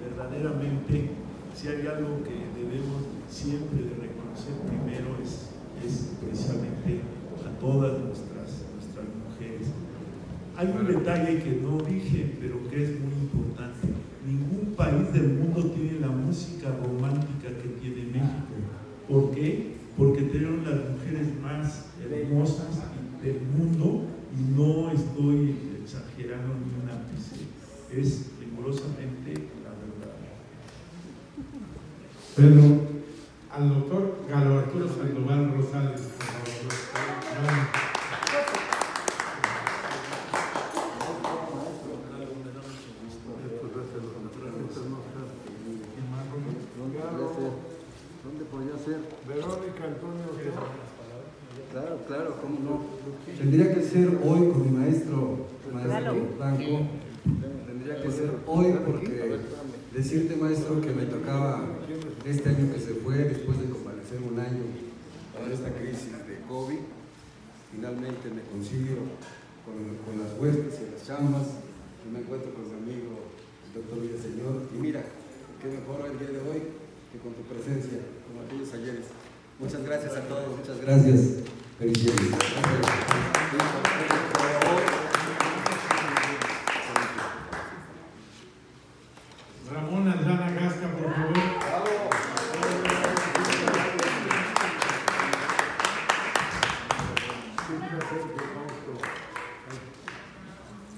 Speaker 5: verdaderamente, si hay algo que debemos siempre de reconocer primero es precisamente a todas nuestras mujeres. Hay un detalle que no dije, pero que es muy importante. Ningún país del mundo tiene la música romántica que tiene México. ¿Por qué? Porque tenemos las mujeres más hermosas del mundo, y no estoy exagerando ni un ápice. Es rigurosamente la verdad.
Speaker 2: Pero al doctor Galo Arturo Sandoval Rosales, por favor.
Speaker 6: ¿Dónde podría ser?
Speaker 4: Verónica Antonio.
Speaker 6: Claro, cómo no. Tendría que ser hoy con mi maestro Franco. Tendría que ser hoy porque decirte, maestro, que me tocaba este año que se fue, después de convalecer un año con esta crisis de COVID, finalmente me consigo con las huestes y las chambas, y me encuentro con mi amigo el doctor Villaseñor, y mira, qué mejor el día de hoy que con tu presencia, como aquellos ayeres. Muchas gracias a todos, muchas gracias. Felicidades.
Speaker 2: Ramón Aldana Gasca, por favor.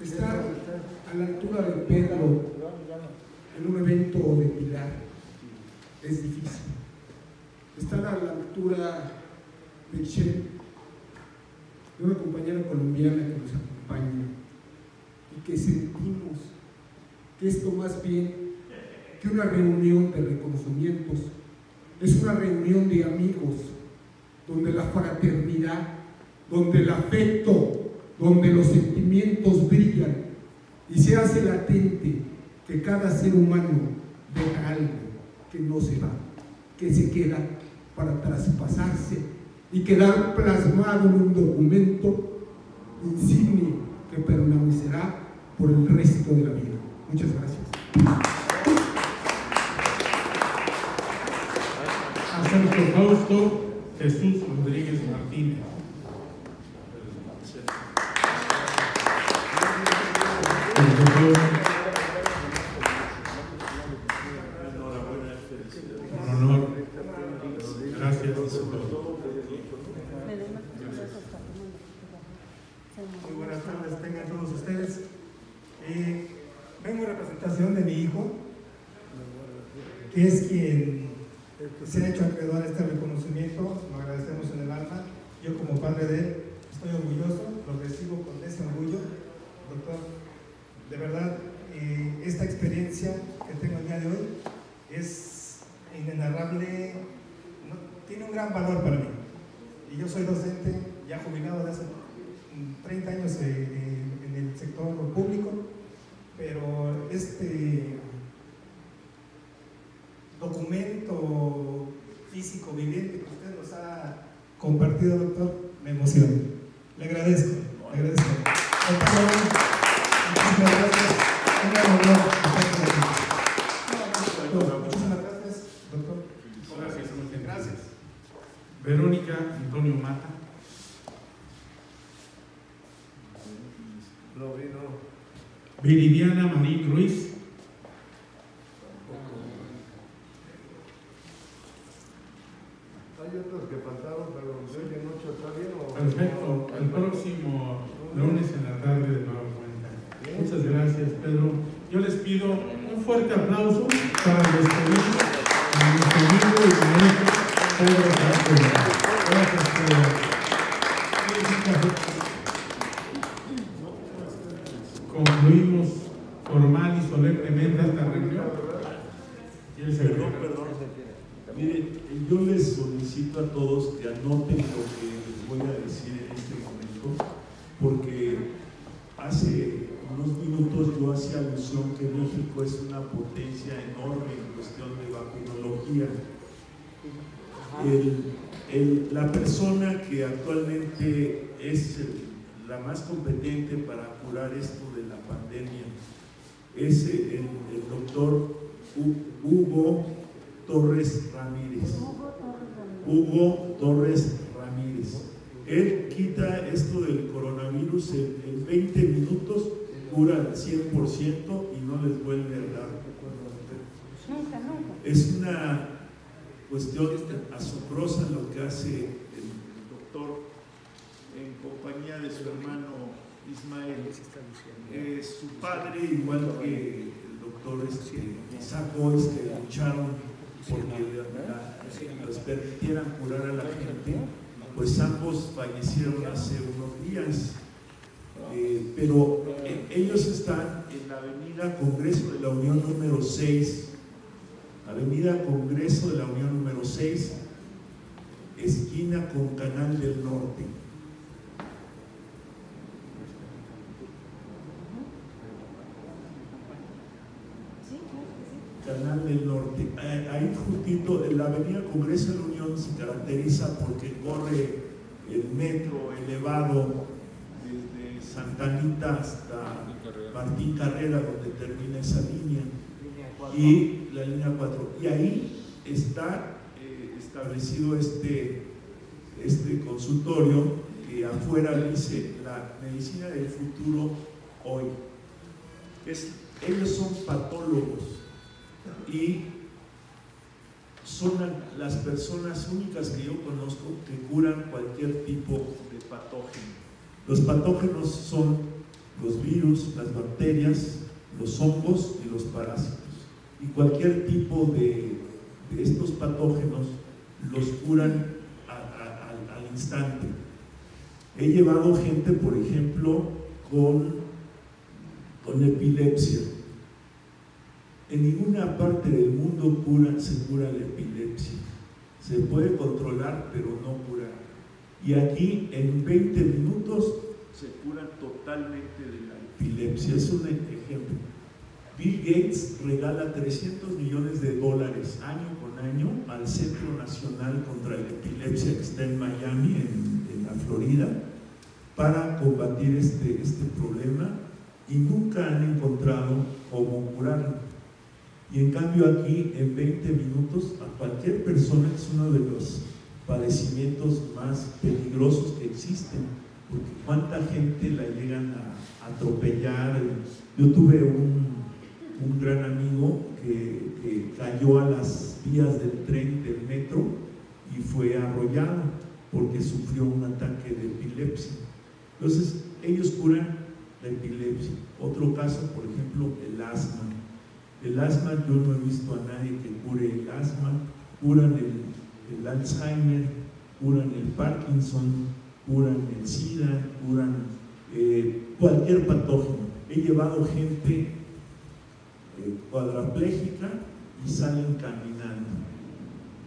Speaker 7: Estar a la altura de Pedro en un evento de Pilar es difícil. Estar a la altura de Michelle, de una compañera colombiana que nos acompaña y que sentimos que esto más bien que una reunión de reconocimientos es una reunión de amigos donde la fraternidad, donde el afecto, donde los sentimientos brillan y se hace latente que cada ser humano deja algo que no se va, que se queda para traspasarse y quedar plasmado en un documento insigne que permanecerá por el resto de la vida. Muchas gracias.
Speaker 2: A Sergio Fausto Jesús Rodríguez Martínez. Con honor. Gracias.
Speaker 8: Muy buenas tardes, tengan todos ustedes. Vengo en representación de mi hijo, que es quien se ha hecho acreedor a este reconocimiento. Lo agradecemos en el alma. Yo, como padre de él, estoy orgulloso, lo recibo con ese orgullo. Doctor, de verdad, esta experiencia que tengo el día de hoy es inenarrable honor para mí. Y yo soy docente, ya jubilado de hace 30 años en el sector público, pero este documento físico viviente que usted nos ha compartido, doctor, me emociona. Le agradezco, le agradezco. Muchísimas gracias. Muchísimas gracias, doctor.
Speaker 2: Gracias. Verónica Antonio Mata. Viridiana Marín Ruiz.
Speaker 4: Hay otros que faltaron, pero de hoy en noche está bien.
Speaker 2: Perfecto. El próximo lunes en la tarde de nueva cuenta. Muchas gracias, Pedro. Yo les pido un fuerte aplauso para despedir a nuestro amigo y maestro Pedro Franco. Gracias, Pedro. Concluimos formal y solemnemente esta reunión.
Speaker 5: Perdón. Miren, yo les solicito a todos que anoten lo que les voy a decir en este momento, porque hace unos minutos yo hacía alusión que México es una potencia enorme en cuestión de vacunología. La persona que actualmente es la más competente para curar esto de la pandemia es el doctor Hugo Torres Ramírez. Hugo Torres Ramírez. Él quita esto del coronavirus en 20 minutos, cura al 100% y no les vuelve a dar. Es una cuestión asombrosa lo que hace el doctor en compañía de su hermano Ismael. Su padre, igual que el doctor Isaac Boyce, que lucharon porque les permitieran curar a la gente, pues ambos fallecieron hace unos días. Pero ellos están en la avenida Congreso de la Unión número 6, avenida Congreso de la Unión número 6, esquina con Canal del Norte. Canal del Norte. Ahí juntito, la avenida Congreso de la Unión se caracteriza porque corre el metro elevado desde Santa Anita hasta Martín Carrera, donde termina esa línea, y la línea 4. Y ahí está establecido este consultorio que afuera dice la medicina del futuro hoy. Ellos son patólogos y son las personas únicas que yo conozco que curan cualquier tipo de patógeno. Los patógenos son los virus, las bacterias, los hongos y los parásitos. Y cualquier tipo de estos patógenos los curan al instante. He llevado gente, por ejemplo, con epilepsia. En ninguna parte del mundo se cura la epilepsia. Se puede controlar, pero no curar. Y aquí, en 20 minutos, se cura totalmente de la epilepsia. Es un ejemplo. Bill Gates regala $300 millones año con año al Centro Nacional contra la Epilepsia que está en Miami, en la Florida, para combatir este problema, y nunca han encontrado cómo curarlo. Y en cambio aquí, en 20 minutos, a cualquier persona, es uno de los padecimientos más peligrosos que existen, porque cuánta gente la llegan a atropellar. Yo tuve un gran amigo que cayó a las vías del tren, del metro, y fue arrollado porque sufrió un ataque de epilepsia. Entonces, ellos curan la epilepsia. Otro caso, por ejemplo, el asma. El asma, yo no he visto a nadie que cure el asma. Curan el Alzheimer, curan el Parkinson, curan el SIDA, curan cualquier patógeno. He llevado gente cuadraplégica y salen caminando,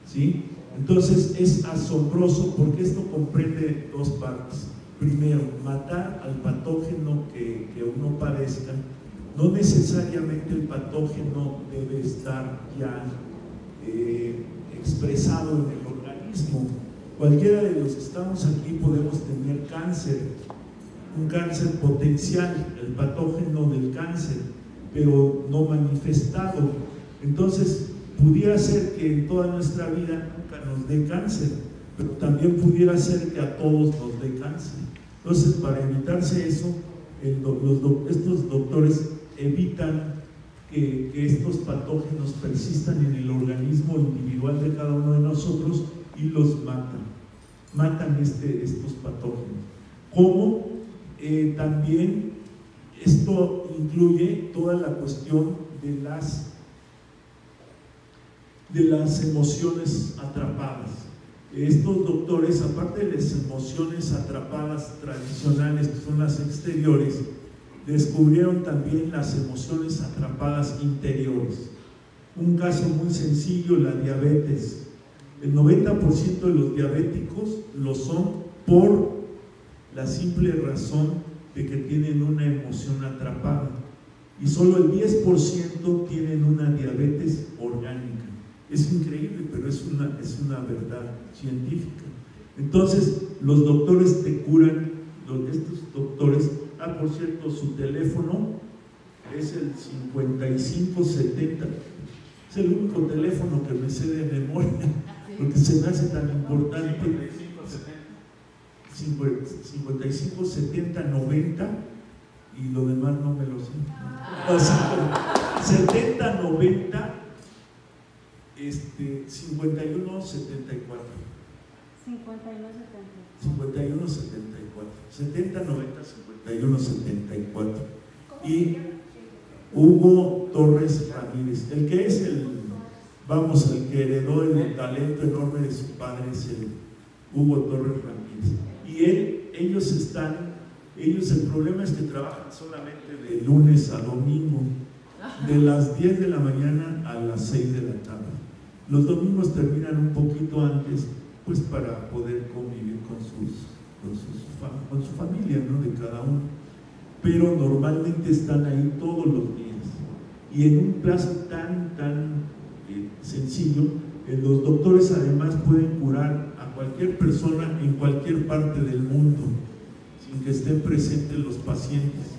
Speaker 5: ¿sí? Entonces es asombroso porque esto comprende dos partes. Primero, matar al patógeno que uno padezca. No necesariamente el patógeno debe estar ya expresado en el organismo. Cualquiera de los que estamos aquí podemos tener cáncer, un cáncer potencial, el patógeno del cáncer, pero no manifestado. Entonces, pudiera ser que en toda nuestra vida nunca nos dé cáncer, pero también pudiera ser que a todos nos dé cáncer. Entonces, para evitarse eso, estos doctores evitan que estos patógenos persistan en el organismo individual de cada uno de nosotros y los matan estos patógenos. Como también esto incluye toda la cuestión de las emociones atrapadas. Estos doctores, aparte de las emociones atrapadas tradicionales, que son las exteriores, descubrieron también las emociones atrapadas interiores. Un caso muy sencillo, la diabetes. El 90% de los diabéticos lo son por la simple razón de que tienen una emoción atrapada, y solo el 10% tienen una diabetes orgánica. Es increíble, pero es una verdad científica. Entonces, los doctores te curan, estos doctores, por cierto, su teléfono es el 5570, es el único teléfono que me sé de memoria, porque se me hace tan importante. 55 70 90 y lo demás no me lo sé. 70 90 51 74 51 74 70 90 51 74 y Hugo Torres Ramírez, el que es el que heredó el talento enorme de su padre, es el Hugo Torres Ramírez. Y ellos el problema es que trabajan solamente de lunes a domingo, de las 10 de la mañana a las 6 de la tarde. Los domingos terminan un poquito antes, pues para poder convivir con su familia, ¿no?, de cada uno. Pero normalmente están ahí todos los días. Y en un plazo tan sencillo, los doctores además pueden curar a cualquier persona en cualquier parte del mundo sin que estén presentes los pacientes.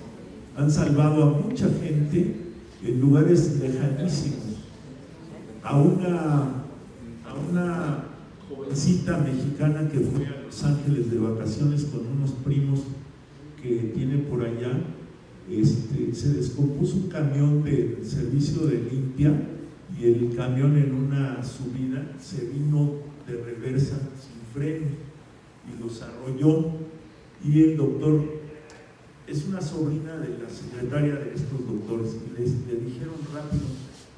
Speaker 5: Han salvado a mucha gente en lugares lejanísimos. A una jovencita mexicana que fue a Los Ángeles de vacaciones con unos primos que tiene por allá, se descompuso un camión del servicio de limpia y el camión en una subida se vino de reversa sin freno y los arrolló, y el doctor es una sobrina de la secretaria de estos doctores y le dijeron rápido,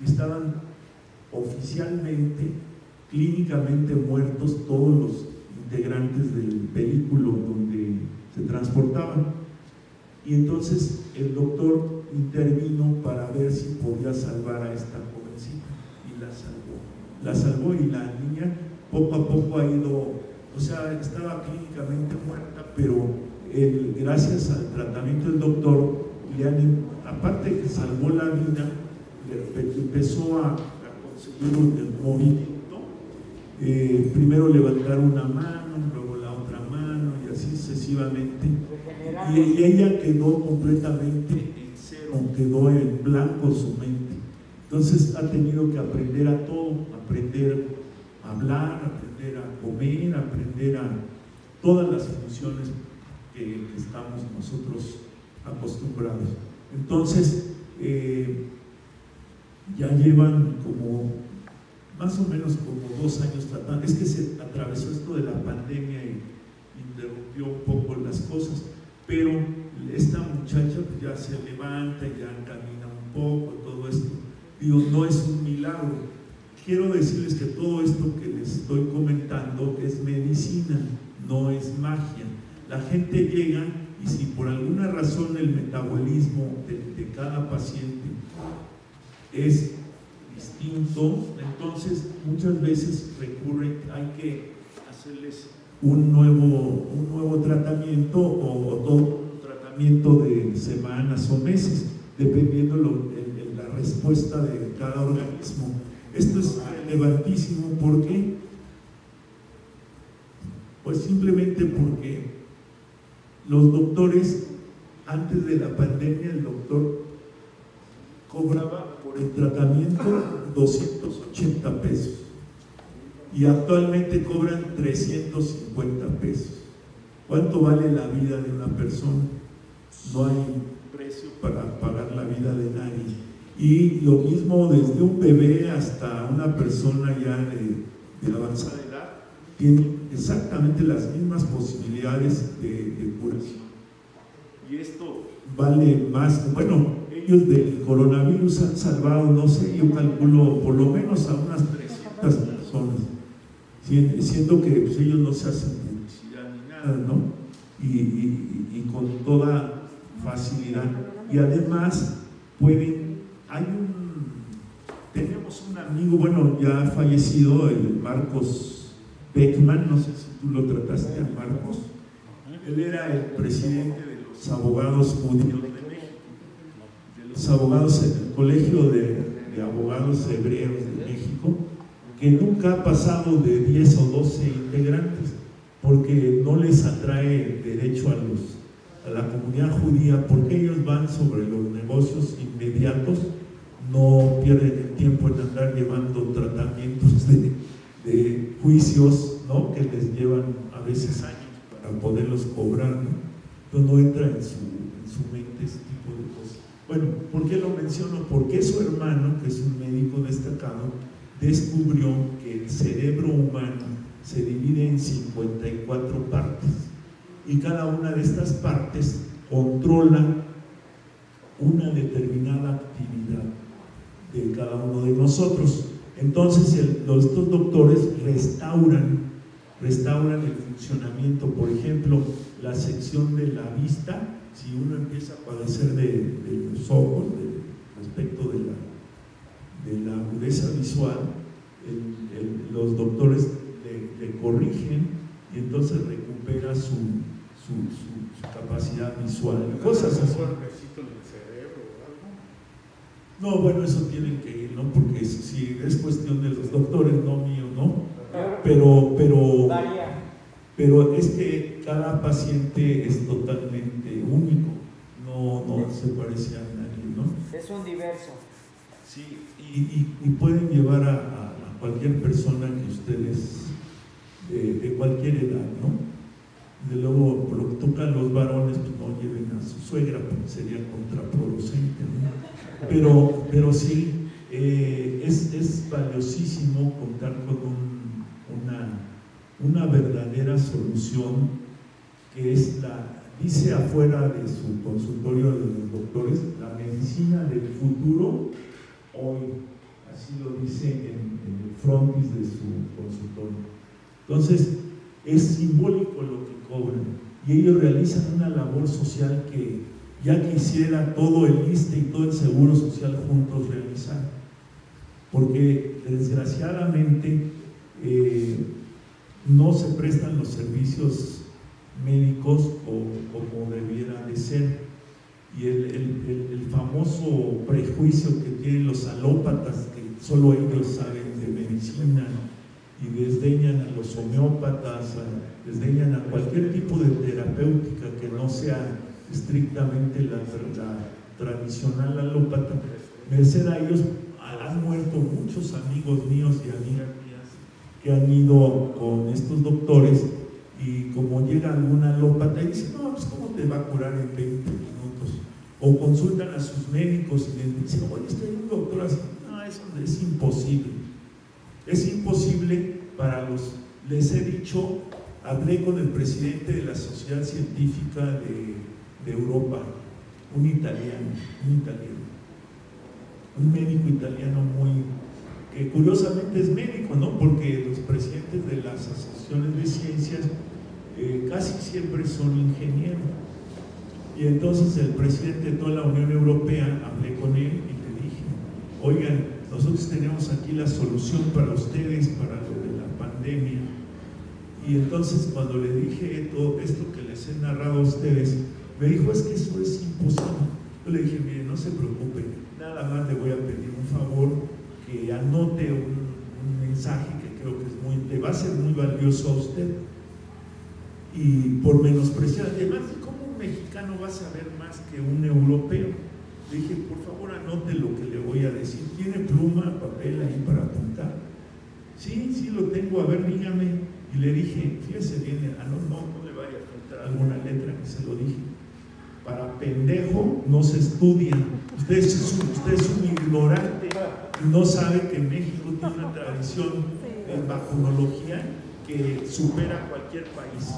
Speaker 5: y estaban oficialmente, clínicamente muertos todos los integrantes del vehículo donde se transportaban, y entonces el doctor intervino para ver si podía salvar a esta jovencita y la salvó, y la niña poco a poco ha ido, o sea, estaba clínicamente muerta, pero gracias al tratamiento del doctor, aparte de que salvó la vida, empezó a conseguir el movimiento, primero levantar una mano, luego la otra mano y así sucesivamente, y ella quedó completamente en cero, quedó en blanco su mente. Entonces ha tenido que aprender a todo, aprender a hablar, aprender a comer, aprender a todas las funciones que estamos nosotros acostumbrados. Entonces ya llevan como más o menos como 2 años tratando. Es que se atravesó esto de la pandemia y interrumpió un poco las cosas, pero esta muchacha pues ya se levanta, ya camina un poco, todo esto. Digo, no es un milagro. Quiero decirles que todo esto que les estoy comentando es medicina, no es magia. La gente llega y si por alguna razón el metabolismo de cada paciente es distinto, entonces muchas veces hay que hacerles un nuevo tratamiento o todo un tratamiento de semanas o meses, dependiendo la respuesta de cada organismo. Esto es relevantísimo porque, pues simplemente porque los doctores, antes de la pandemia, el doctor cobraba por el tratamiento 280 pesos y actualmente cobran 350 pesos. ¿Cuánto vale la vida de una persona? No hay precio para pagar la vida de nadie. Y lo mismo desde un bebé hasta una persona ya de avanzada edad, tiene exactamente las mismas posibilidades de curación. Y esto vale más. Bueno, ellos del coronavirus han salvado, no sé, yo calculo por lo menos a unas 300 personas, siendo que pues, ellos no se hacen publicidad ni nada, ¿no? Y con toda facilidad. Y además tenemos un amigo, bueno, ya fallecido, el Marcos Beckman, no sé si tú lo trataste a Marcos. Él era el presidente de los abogados judíos de México, de los abogados en el Colegio de Abogados Hebreos de México, que nunca ha pasado de 10 o 12 integrantes, porque no les atrae derecho a la comunidad judía, porque ellos van sobre los negocios inmediatos, no pierden el tiempo en andar llevando tratamientos de juicios, ¿no?, que les llevan a veces años para poderlos cobrar, ¿no? Entonces no entra en su mente ese tipo de cosas. Bueno, ¿por qué lo menciono? Porque su hermano, que es un médico destacado, descubrió que el cerebro humano se divide en 54 partes y cada una de estas partes controla una determinada actividad de cada uno de nosotros. Entonces estos doctores restauran el funcionamiento. Por ejemplo, la sección de la vista, si uno empieza a padecer de los ojos, respecto de la agudeza visual, los doctores le corrigen y entonces recupera su capacidad visual, cosas así. No, bueno, eso tienen que ir, ¿no? Porque si es cuestión de los doctores, no mío, ¿no? Pero es que cada paciente es totalmente único, no se parece a nadie, ¿no?
Speaker 3: Es un diverso.
Speaker 5: Sí, y pueden llevar a cualquier persona que ustedes, de cualquier edad, ¿no? De luego, por lo que toca a los varones, pues no lleven a su suegra, porque sería contraproducente, ¿no? Pero sí, es valiosísimo contar con una verdadera solución, que es dice afuera de su consultorio de los doctores, la medicina del futuro hoy, así lo dice en el frontis de su consultorio. Entonces, es simbólico lo que cobran, y ellos realizan una labor social que ya quisiera todo el ISSSTE y todo el Seguro Social juntos realizar, porque desgraciadamente no se prestan los servicios médicos como debiera de ser, y el famoso prejuicio que tienen los alópatas, que solo ellos saben de medicina, y desdeñan a los homeópatas, desdeñan a cualquier tipo de terapéutica que no sea estrictamente la tradicional alópata. Merced a ellos han muerto muchos amigos míos y amigas mías que han ido con estos doctores, y como llega algún alópata y dice, no, pues ¿cómo te va a curar en 20 minutos? O consultan a sus médicos y les dicen, oye, es que hay un doctor así. No, eso es imposible. Es imposible para les he dicho, hablé con el presidente de la Sociedad Científica de Europa, un médico italiano que curiosamente es médico, ¿no? Porque los presidentes de las asociaciones de ciencias casi siempre son ingenieros. Y entonces el presidente de toda la Unión Europea, hablé con él y le dije, oigan, nosotros tenemos aquí la solución para ustedes, para lo de la pandemia. Y entonces cuando le dije todo esto que les he narrado a ustedes, me dijo, es que eso es imposible. Yo le dije, mire, no se preocupe, nada más le voy a pedir un favor, que anote un mensaje que creo que le va a ser muy valioso a usted. Y por menospreciar, además, ¿cómo un mexicano va a saber más que un europeo? Le dije, por favor, anote lo que le voy a decir. ¿Tiene pluma, papel ahí para apuntar? Sí, sí lo tengo, a ver, dígame. Y le dije, fíjese bien, no le vaya a faltar alguna letra, que se lo dije. Para pendejo no se estudia. Usted es un ignorante y no sabe que México tiene una tradición en vacunología que supera cualquier país.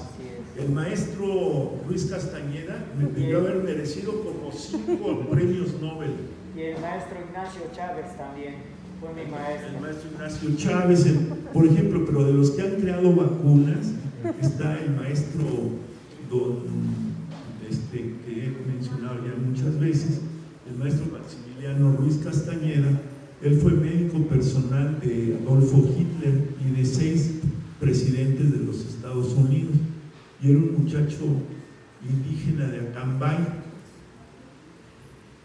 Speaker 5: El maestro Luis Castañeda me debió haber merecido como 5 premios Nobel.
Speaker 3: Y el maestro Ignacio Chávez también fue mi maestro.
Speaker 5: El maestro Ignacio Chávez, por ejemplo, pero de los que han creado vacunas está el maestro que he mencionado ya muchas veces, el maestro Maximiliano Ruiz Castañeda. Él fue médico personal de Adolfo Hitler y de 6 presidentes de los Estados Unidos, y era un muchacho indígena de Acambay,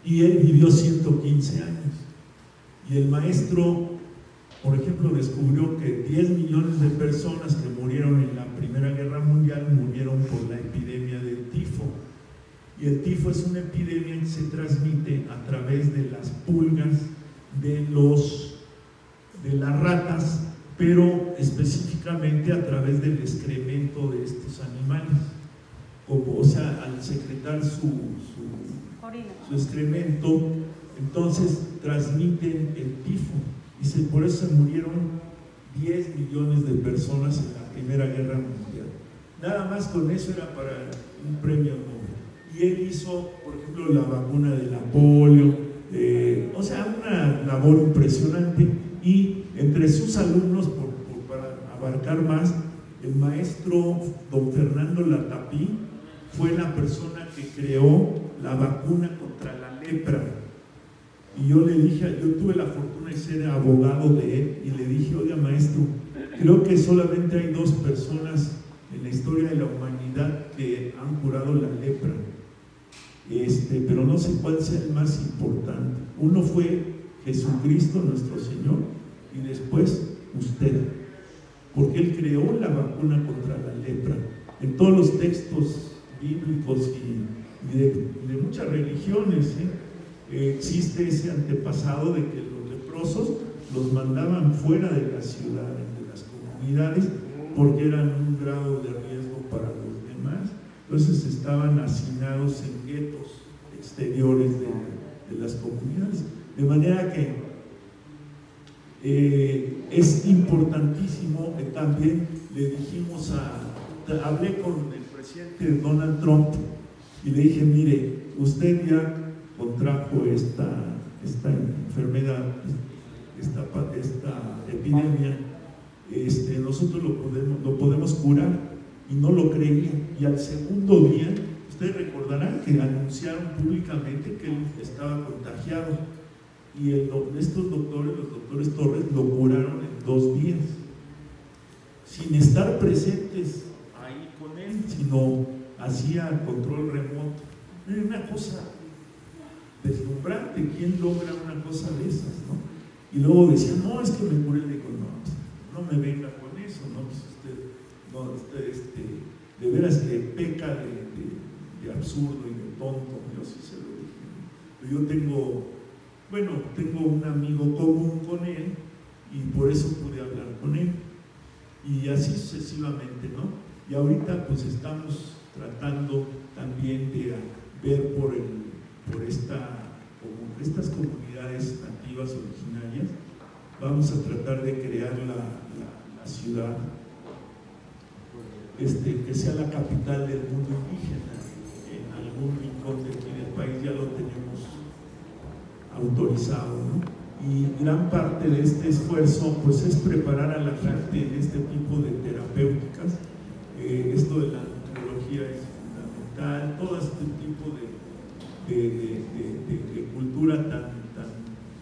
Speaker 5: y él vivió 115 años. Y el maestro, por ejemplo, descubrió que 10 millones de personas que murieron en la Primera Guerra Mundial murieron por la epidemia del tifo. Y el tifo es una epidemia que se transmite a través de las pulgas de las ratas, pero específicamente a través del excremento de estos animales. O sea, al secretar su excremento, entonces transmiten el tifo. Dice, por eso se murieron 10 millones de personas en la Primera Guerra Mundial. Nada más con eso era para un premio Nobel. Y él hizo, por ejemplo, la vacuna de la polio, o sea, una labor impresionante. Y entre sus alumnos, para abarcar más, el maestro don Fernando Latapí fue la persona que creó la vacuna contra la lepra. Y yo le dije, yo tuve la fortuna de ser abogado de él, y le dije, oiga maestro, creo que solamente hay 2 personas en la historia de la humanidad que han curado la lepra, pero no sé cuál sea el más importante. Uno fue Jesucristo nuestro Señor, y después usted, porque él creó la vacuna contra la lepra. En todos los textos bíblicos y de muchas religiones, existe ese antepasado de que los leprosos los mandaban fuera de la ciudad, de las comunidades, porque eran un grado de riesgo para los demás. Entonces estaban hacinados en guetos exteriores de las comunidades. De manera que es importantísimo. También le dijimos hablé con el presidente Donald Trump y le dije, mire, usted ya contrajo esta enfermedad, esta epidemia, nosotros lo podemos curar, y no lo creía. Y al segundo día, ustedes recordarán que anunciaron públicamente que él estaba contagiado, y estos doctores, los doctores Torres, lo curaron en 2 días, sin estar presentes ahí con él, sino hacía control remoto. Era una cosa deslumbrante. ¿Quién logra una cosa de esas, no? Y luego decía, no, es que me curé. Le digo, no me venga con eso, ¿no? Pues usted de veras que peca de absurdo y de tonto. Yo sí se lo dije, ¿no? Pero yo tengo un amigo común con él, y por eso pude hablar con él, y así sucesivamente, ¿no? Y ahorita pues estamos tratando también de ver por estas comunidades nativas originarias. Vamos a tratar de crear la ciudad, que sea la capital del mundo indígena en algún rincón de aquí del país. Ya lo tenemos autorizado, ¿no? Y gran parte de este esfuerzo pues es preparar a la gente en este tipo de terapéuticas. Esto de la nutriología es fundamental, todo este tipo de cultura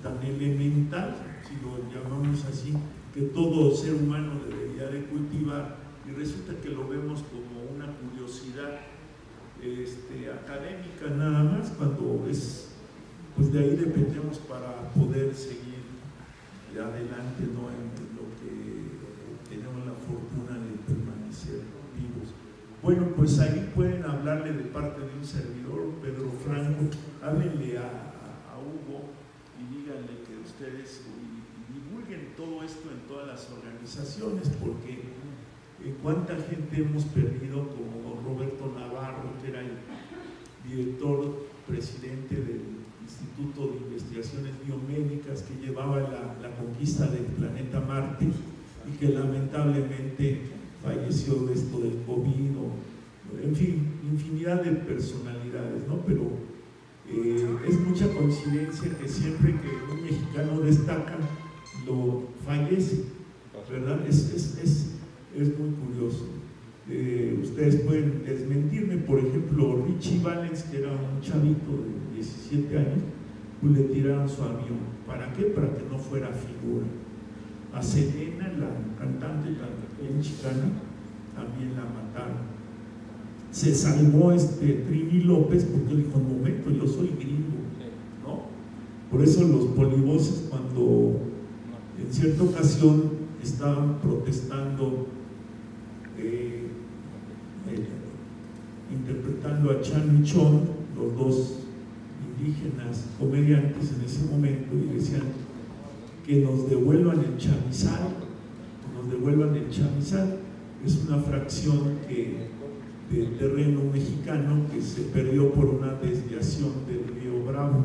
Speaker 5: tan elemental si lo llamamos así, que todo ser humano debería de cultivar, y resulta que lo vemos como una curiosidad académica nada más, cuando es, pues de ahí dependemos para poder seguir adelante, ¿no?, en lo que tenemos la fortuna de permanecer vivos. Bueno, pues ahí pueden hablarle de parte de un servidor, Pedro Franco, háblenle a Hugo y díganle que ustedes divulguen todo esto en todas las organizaciones, porque cuánta gente hemos perdido, como Roberto Navarro, que era el director presidente del Instituto de Investigaciones Biomédicas, que llevaba la conquista del planeta Marte y que lamentablemente falleció de esto del COVID, en fin, infinidad de personalidades, ¿no? Pero es mucha coincidencia que siempre que un mexicano destaca, lo fallece, ¿verdad? Es muy curioso. Ustedes pueden desmentirme, por ejemplo, Richie Valens, que era un chavito de 17 años, pues le tiraron su avión. ¿Para qué? Para que no fuera figura. A Selena, la cantante también chicana, también la mataron. Se salvó Trini López porque él dijo: un momento, yo soy gringo, ¿no? Por eso los polivoces, cuando en cierta ocasión estaban protestando, interpretando a Chan y Chon, los dos indígenas comediantes en ese momento, y decían que nos devuelvan el chamizal, es una fracción del terreno mexicano que se perdió por una desviación del río Bravo,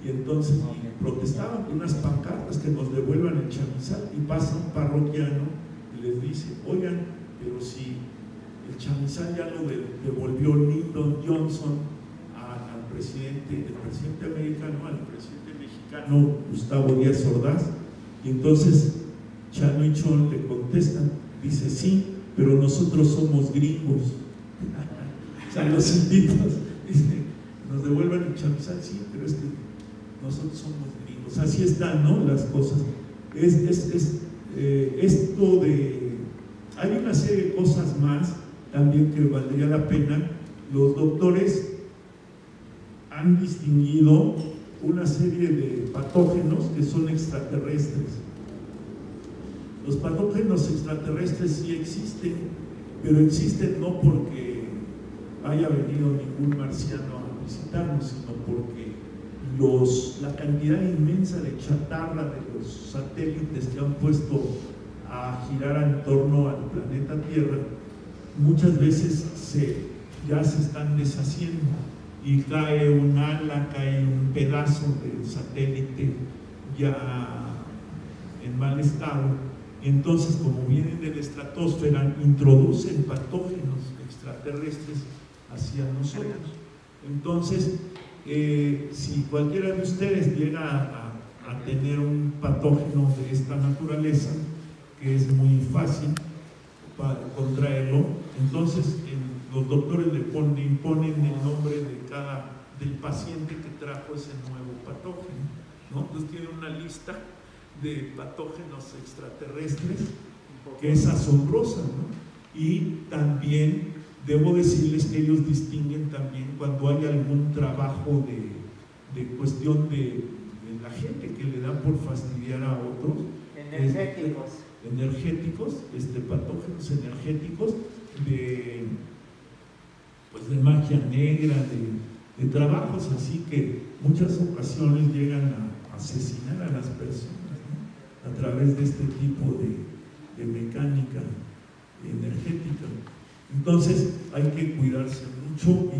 Speaker 5: y entonces protestaban con unas pancartas que nos devuelvan el chamizal, y pasa un parroquiano y les dice: oigan, pero si el chamizal ya lo devolvió Lyndon Johnson al presidente americano, al presidente mexicano Gustavo Díaz Ordaz. Y entonces Chano y Chon le contestan, dice: sí, pero nosotros somos gringos. O sea, los inditos, dice, nos devuelvan el chamizal, sí, pero es que nosotros somos gringos. Así están, ¿no?, las cosas. Esto de... Hay una serie de cosas más también que valdría la pena. Los doctores han distinguido una serie de patógenos que son extraterrestres. Los patógenos extraterrestres sí existen, pero existen no porque haya venido ningún marciano a visitarnos, sino porque la cantidad inmensa de chatarra de los satélites que han puesto a girar en torno al planeta Tierra, muchas veces ya se están deshaciendo, y cae un ala, cae un pedazo del satélite ya en mal estado. Entonces, como vienen de la estratosfera, introducen patógenos extraterrestres hacia nosotros. Entonces, si cualquiera de ustedes llega a tener un patógeno de esta naturaleza, que es muy fácil para contraerlo, entonces los doctores le imponen el nombre del paciente que trajo ese nuevo patógeno, ¿no? Entonces tiene una lista de patógenos extraterrestres que es asombrosa, ¿no? Y también debo decirles que ellos distinguen también cuando hay algún trabajo de cuestión de la gente que le da por fastidiar a otros. Energéticos, patógenos energéticos de magia negra, de trabajos así que muchas ocasiones llegan a asesinar a las personas, ¿no?, a través de este tipo de mecánica energética. Entonces hay que cuidarse mucho,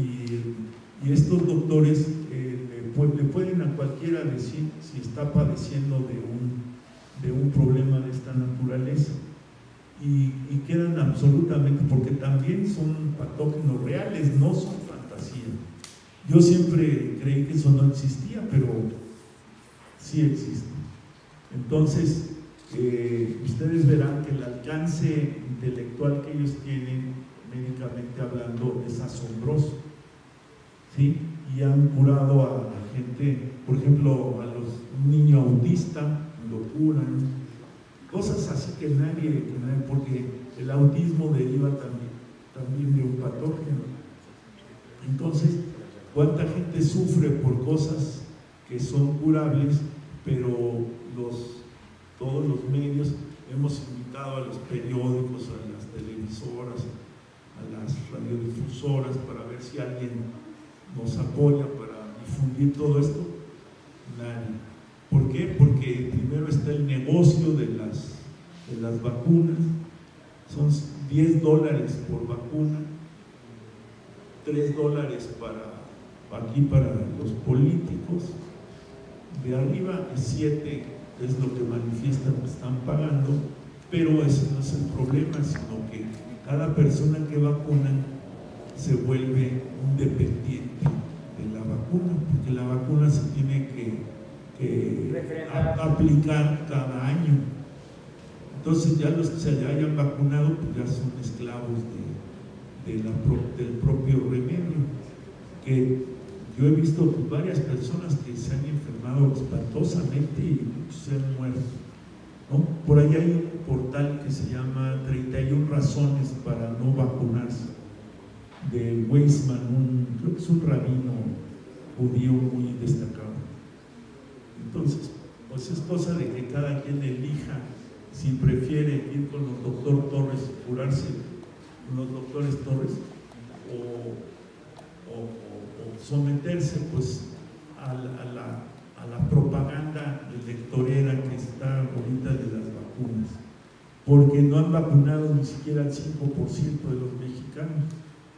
Speaker 5: y estos doctores le pueden a cualquiera decir si está padeciendo de un problema de esta naturaleza, y quedan absolutamente, porque también son patógenos reales, no son fantasía. Yo siempre creí que eso no existía, pero sí existe. Entonces ustedes verán que el alcance intelectual que ellos tienen, médicamente hablando, es asombroso, ¿sí? Y han curado a la gente, por ejemplo, un niño autista lo curan, cosas así que nadie, porque el autismo deriva también de un patógeno. Entonces, ¿cuánta gente sufre por cosas que son curables, pero todos los medios hemos invitado a los periódicos, a las televisoras, a las radiodifusoras para ver si alguien nos apoya para difundir todo esto? Nadie. ¿Por qué? Porque primero está el negocio de las vacunas, son $10 por vacuna, $3 para los políticos, de arriba es 7, es lo que manifiestan que están pagando, pero ese no es el problema, sino que cada persona que vacunan se vuelve un dependiente de la vacuna, porque la vacuna se tiene que aplicar cada año. Entonces ya los que se hayan vacunado pues ya son esclavos del propio remedio. Que yo he visto pues, varias personas que se han enfermado espantosamente y muchos se han muerto, ¿no? Por ahí hay un portal que se llama 31 razones para no vacunarse, de Weizmann, creo que es un rabino judío muy destacado. Entonces, pues es cosa de que cada quien elija si prefiere ir con los doctores Torres, curarse con los doctores Torres, o someterse pues a la propaganda electorera que está ahorita de las vacunas, porque no han vacunado ni siquiera el 5% de los mexicanos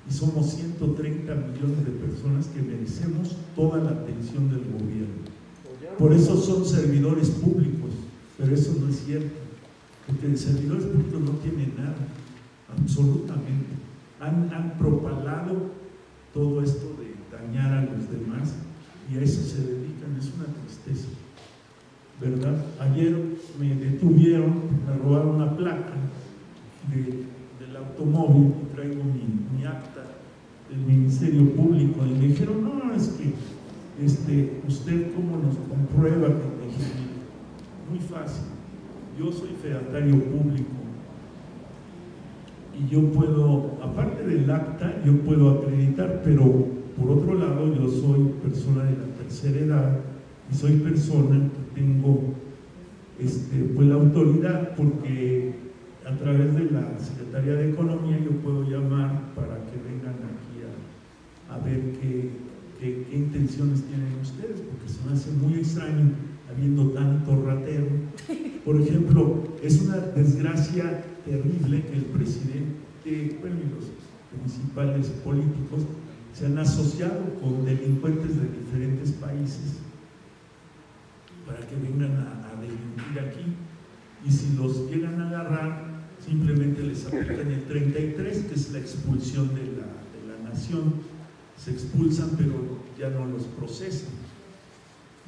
Speaker 5: y somos 130 millones de personas que merecemos toda la atención del gobierno. Por eso son servidores públicos, pero eso no es cierto, porque los servidores públicos no tienen nada, absolutamente. Han propalado todo esto de dañar a los demás y a eso se dedican, es una tristeza, ¿verdad? Ayer me detuvieron, me robaron una placa del automóvil y traigo mi acta del Ministerio Público y me dijeron, no, es que usted cómo nos comprueba que te dije, muy fácil, yo soy fedatario público y yo puedo, aparte del acta, yo puedo acreditar, pero por otro lado yo soy persona de la tercera edad y soy persona que tengo pues la autoridad, porque a través de la Secretaría de Economía yo puedo llamar para que vengan aquí a ver qué intenciones tienen ustedes, porque se me hace muy extraño habiendo tanto ratero. Por ejemplo, es una desgracia terrible que el presidente, bueno, y los principales políticos se han asociado con delincuentes de diferentes países para que vengan a delinquir aquí, y si los llegan a agarrar simplemente les aplican el 33, que es la expulsión de la nación. Se expulsan pero ya no los procesan,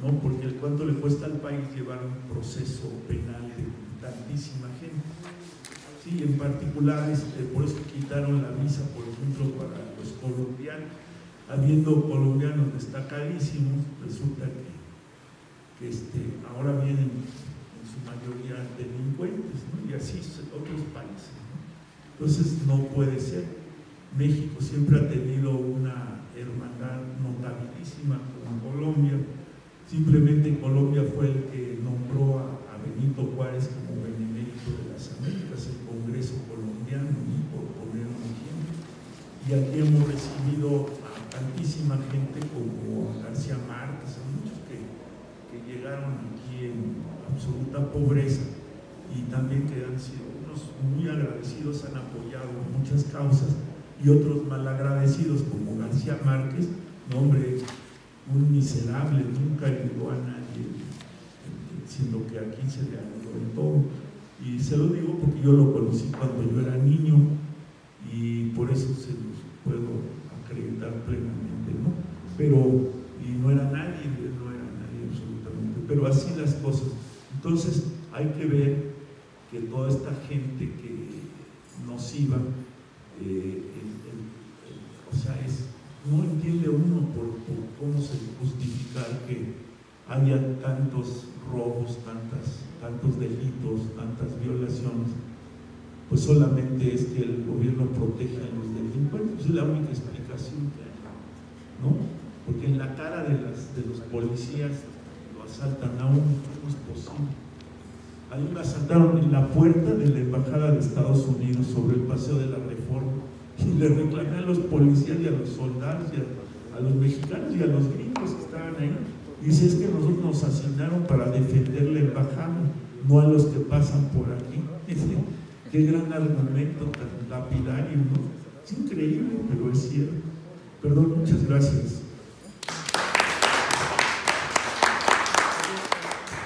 Speaker 5: ¿no? Porque cuánto le cuesta al país llevar un proceso penal de tantísima gente. Sí, en particular por eso quitaron la visa, por ejemplo, para los colombianos, habiendo colombianos destacadísimos, resulta que ahora vienen en su mayoría delincuentes, ¿no? Y así otros países, ¿no? Entonces no puede ser. México siempre ha tenido una hermandad notabilísima con Colombia. Simplemente Colombia fue el que nombró a Benito Juárez como benemérito de las Américas, el Congreso colombiano, ¿no? Por poner un ejemplo. Y aquí hemos recibido a tantísima gente como a García Márquez, a muchos que llegaron aquí en absoluta pobreza y también que han sido unos muy agradecidos, han apoyado muchas causas, y otros malagradecidos como García Márquez, no, hombre, un miserable, nunca ayudó a nadie, siendo que aquí se le ayudó en todo. Y se lo digo porque yo lo conocí cuando yo era niño y por eso se los puedo acreditar plenamente, ¿no? Pero, y no era nadie absolutamente, pero así las cosas. Entonces hay que ver que toda esta gente que nociva, o sea, no entiende uno por cómo se justificar que haya tantos robos, tantos delitos, tantas violaciones, pues solamente es que el gobierno protege a los delincuentes. Es la única explicación que hay, ¿no? Porque en la cara de los policías lo asaltan a uno, ¿cómo es posible? Ahí lo asaltaron en la puerta de la embajada de Estados Unidos sobre el Paseo de la Reforma, y le reclamé a los policías y a los soldados y a los mexicanos y a los gringos que estaban ahí. Dice, es que nosotros nos asignaron para defender la embajada, no a los que pasan por aquí. Dice, qué gran argumento tan lapidario, ¿no? Es increíble, pero es cierto. Perdón, muchas gracias.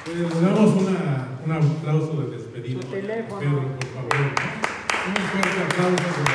Speaker 2: Le damos un aplauso de despedida.
Speaker 3: Su teléfono.
Speaker 2: Pedro, por favor. Un fuerte aplauso.